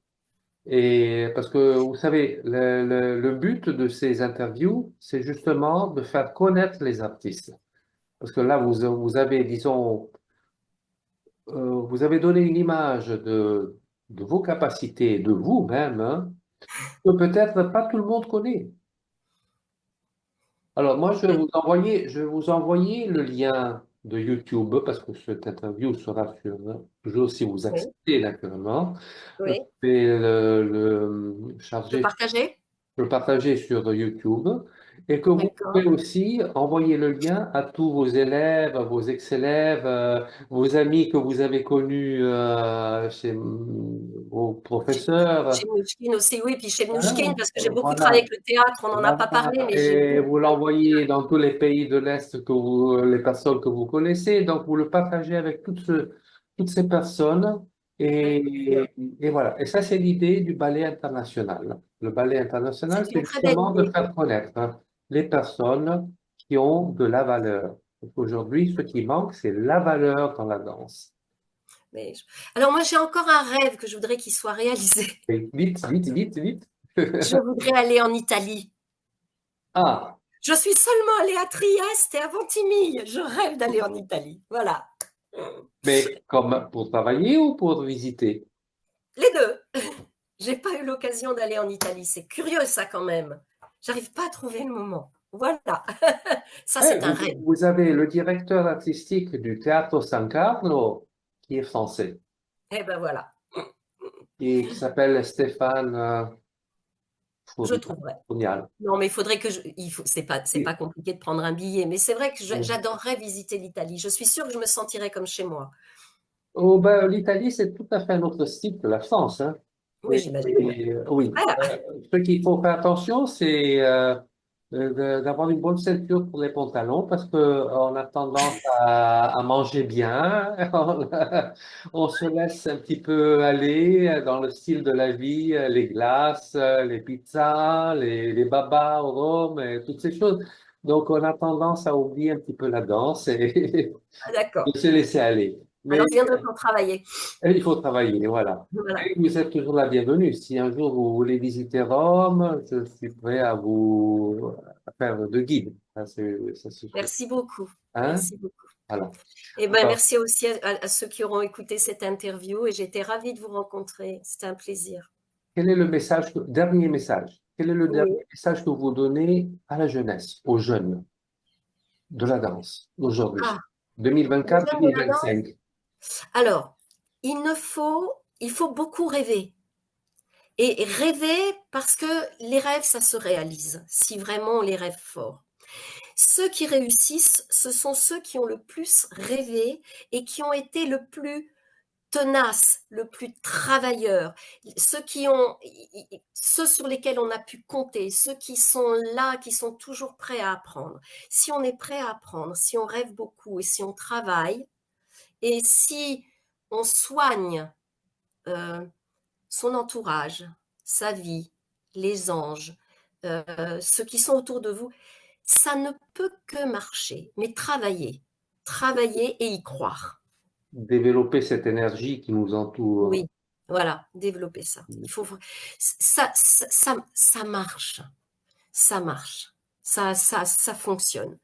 Speaker 1: et parce que vous savez, le but de ces interviews, c'est justement de faire connaître les artistes. Parce que là, vous avez, disons, vous avez donné une image de vos capacités, de vous-même, hein, que peut-être pas tout le monde connaît. Alors, moi, je vais vous envoyer le lien de YouTube parce que cette interview sera sur, hein, toujours si vous
Speaker 2: Oui,
Speaker 1: acceptez, naturellement. Je
Speaker 2: oui.
Speaker 1: vais le
Speaker 2: De
Speaker 1: charger,
Speaker 2: partager?
Speaker 1: le partager sur YouTube et que vous pouvez
Speaker 2: D'accord.
Speaker 1: aussi envoyer le lien à tous vos élèves, à vos ex-élèves, vos amis que vous avez connus chez vos
Speaker 2: Chez,
Speaker 1: professeurs.
Speaker 2: chez Mnouchkine aussi, oui. Puis chez Mnouchkine,
Speaker 1: Hein.
Speaker 2: parce que j'ai beaucoup travaillé
Speaker 1: Voilà.
Speaker 2: avec le théâtre, on n'en a pas
Speaker 1: Voilà,
Speaker 2: parlé, mais j'ai
Speaker 1: et
Speaker 2: beaucoup
Speaker 1: vous
Speaker 2: travaillé avec le
Speaker 1: l'envoyez dans tous les pays de l'Est les personnes que vous connaissez, donc vous le partagez avec toutes ces personnes,
Speaker 2: théâtre.
Speaker 1: et, et voilà. Et ça, c'est l'idée du ballet international. Le ballet international,
Speaker 2: C'est
Speaker 1: c'est
Speaker 2: une très belle
Speaker 1: justement de
Speaker 2: idée.
Speaker 1: faire connaître hein, les personnes qui ont de la valeur. Aujourd'hui, ce qui manque, c'est la valeur dans la danse.
Speaker 2: Mais je- Alors moi, j'ai encore un rêve que je voudrais qu'il soit réalisé.
Speaker 1: Et vite, vite, vite, vite.
Speaker 2: Je voudrais aller en Italie.
Speaker 1: Ah,
Speaker 2: Je suis seulement allée à Trieste et à Ventimille. Je rêve d'aller en Italie. Voilà.
Speaker 1: mais comme pour travailler ou pour visiter?
Speaker 2: Les deux. J'ai pas eu l'occasion d'aller en Italie. C'est curieux ça quand même. J'arrive pas à trouver le moment. Voilà. Ça,
Speaker 1: Eh,
Speaker 2: c'est un rêve.
Speaker 1: vous avez le directeur artistique du Théâtre San Carlo, qui est français,
Speaker 2: Eh ben voilà.
Speaker 1: et qui s'appelle Stéphane
Speaker 2: Je trouverai.
Speaker 1: Fournial.
Speaker 2: Non, mais il faudrait que c'est
Speaker 1: Et-
Speaker 2: pas compliqué de prendre un billet. Mais c'est vrai que
Speaker 1: Mm.
Speaker 2: j'adorerais visiter l'Italie. Je suis sûre que je me sentirais comme chez moi.
Speaker 1: Oh, ben, l'Italie, c'est tout à fait un autre style que la France. Hein.
Speaker 2: Oui, j'imagine.
Speaker 1: Oui,
Speaker 2: Ah,
Speaker 1: ce qu'il faut faire attention, c'est d'avoir une bonne ceinture pour les pantalons parce que on a tendance à manger bien. On se laisse un petit peu aller dans le style de la vie, les glaces, les pizzas, les babas au rhum et toutes ces choses. Donc, on a tendance à oublier un petit peu la danse et
Speaker 2: ah, d'accord.
Speaker 1: de se laisser aller. Mais
Speaker 2: Alors, je viendrai pour travailler.
Speaker 1: il faut travailler, voilà.
Speaker 2: Voilà.
Speaker 1: Et vous êtes toujours la bienvenue. Si un jour vous voulez visiter Rome, je suis prêt à vous à faire de guide. Ça, c'est sûr.
Speaker 2: Merci beaucoup.
Speaker 1: Hein?
Speaker 2: Merci beaucoup.
Speaker 1: Voilà.
Speaker 2: Et ben,
Speaker 1: Alors,
Speaker 2: merci aussi à ceux qui auront écouté cette interview et j'étais ravie de vous rencontrer. C'était un plaisir.
Speaker 1: quel est le message, dernier message, quel est le
Speaker 2: Oui.
Speaker 1: dernier message que vous donnez à la jeunesse, aux jeunes de la danse
Speaker 2: Ah,
Speaker 1: aujourd'hui,
Speaker 2: aux jeunes de la danse.
Speaker 1: 2024-2025?
Speaker 2: Alors, il faut beaucoup rêver. Et rêver parce que les rêves, ça se réalise, si vraiment on les rêve fort. Ceux qui réussissent, ce sont ceux qui ont le plus rêvé et qui ont été le plus tenaces, le plus travailleurs, ceux sur lesquels on a pu compter, ceux qui sont là, qui sont toujours prêts à apprendre. Si on est prêt à apprendre, si on rêve beaucoup et si on travaille, et si on soigne euh, son entourage, sa vie, les anges, ceux qui sont autour de vous, ça ne peut que marcher. Mais travailler et y croire.
Speaker 1: Développer cette énergie qui nous entoure.
Speaker 2: Oui, voilà, développer ça. Ça marche, ça marche, ça fonctionne.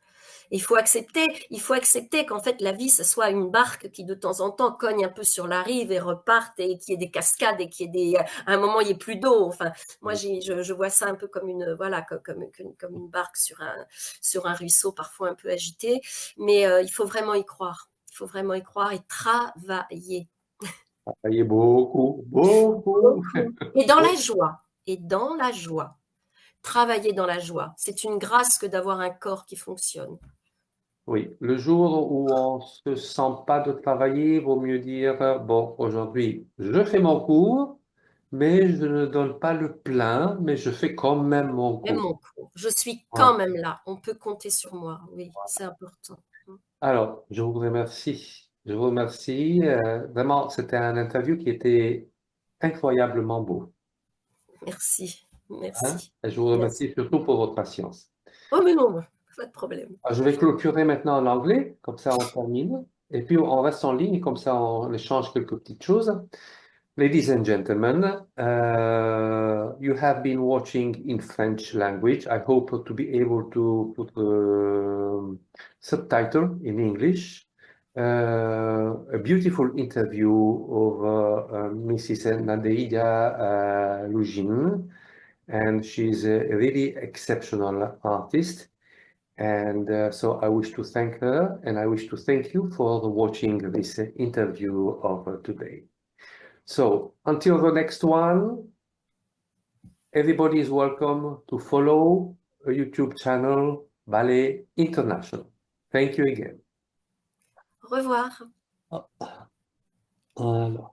Speaker 2: Il faut accepter qu'en fait la vie, ce soit une barque qui de temps en temps cogne un peu sur la rive et reparte et qu'il y ait des cascades et qu'il y ait à un moment il n'y ait plus d'eau. Enfin, moi je vois ça un peu comme une voilà comme une barque sur un ruisseau parfois un peu agité, mais il faut vraiment y croire. Il faut vraiment y croire et travailler.
Speaker 1: Travailler beaucoup, beaucoup.
Speaker 2: Beaucoup. Et dans la joie. Et dans la joie. Travailler dans la joie. C'est une grâce que d'avoir un corps qui fonctionne.
Speaker 1: Oui, le jour où on se sent pas de travailler, vaut mieux dire, bon, aujourd'hui, je fais mon cours, mais je ne donne pas le plein, mais je fais quand même mon
Speaker 2: Même
Speaker 1: cours.
Speaker 2: mon cours. Je suis
Speaker 1: Voilà.
Speaker 2: quand même là. On peut compter sur moi. Oui, c'est important.
Speaker 1: Alors, je vous remercie. Je vous remercie. Vraiment, c'était un interview qui était incroyablement beau.
Speaker 2: Merci.
Speaker 1: Hein?
Speaker 2: Merci.
Speaker 1: Et je vous
Speaker 2: Merci.
Speaker 1: remercie surtout pour votre patience.
Speaker 2: Oh, mais non, pas de problème.
Speaker 1: Alors, je vais clôturer maintenant en anglais, comme ça on termine. Et puis on reste en ligne, comme ça on échange quelques petites choses. Ladies and gentlemen, you have been watching in French language. I hope to be able to put the subtitle in English. A beautiful interview of Mrs. Nadeida Lugin, and she's a really exceptional artist. And so I wish to thank her, and I wish to thank you for watching this interview of today. So until the next one, everybody is welcome to follow a YouTube channel, Ballet International. Thank you again.
Speaker 2: Au revoir.
Speaker 1: Voilà.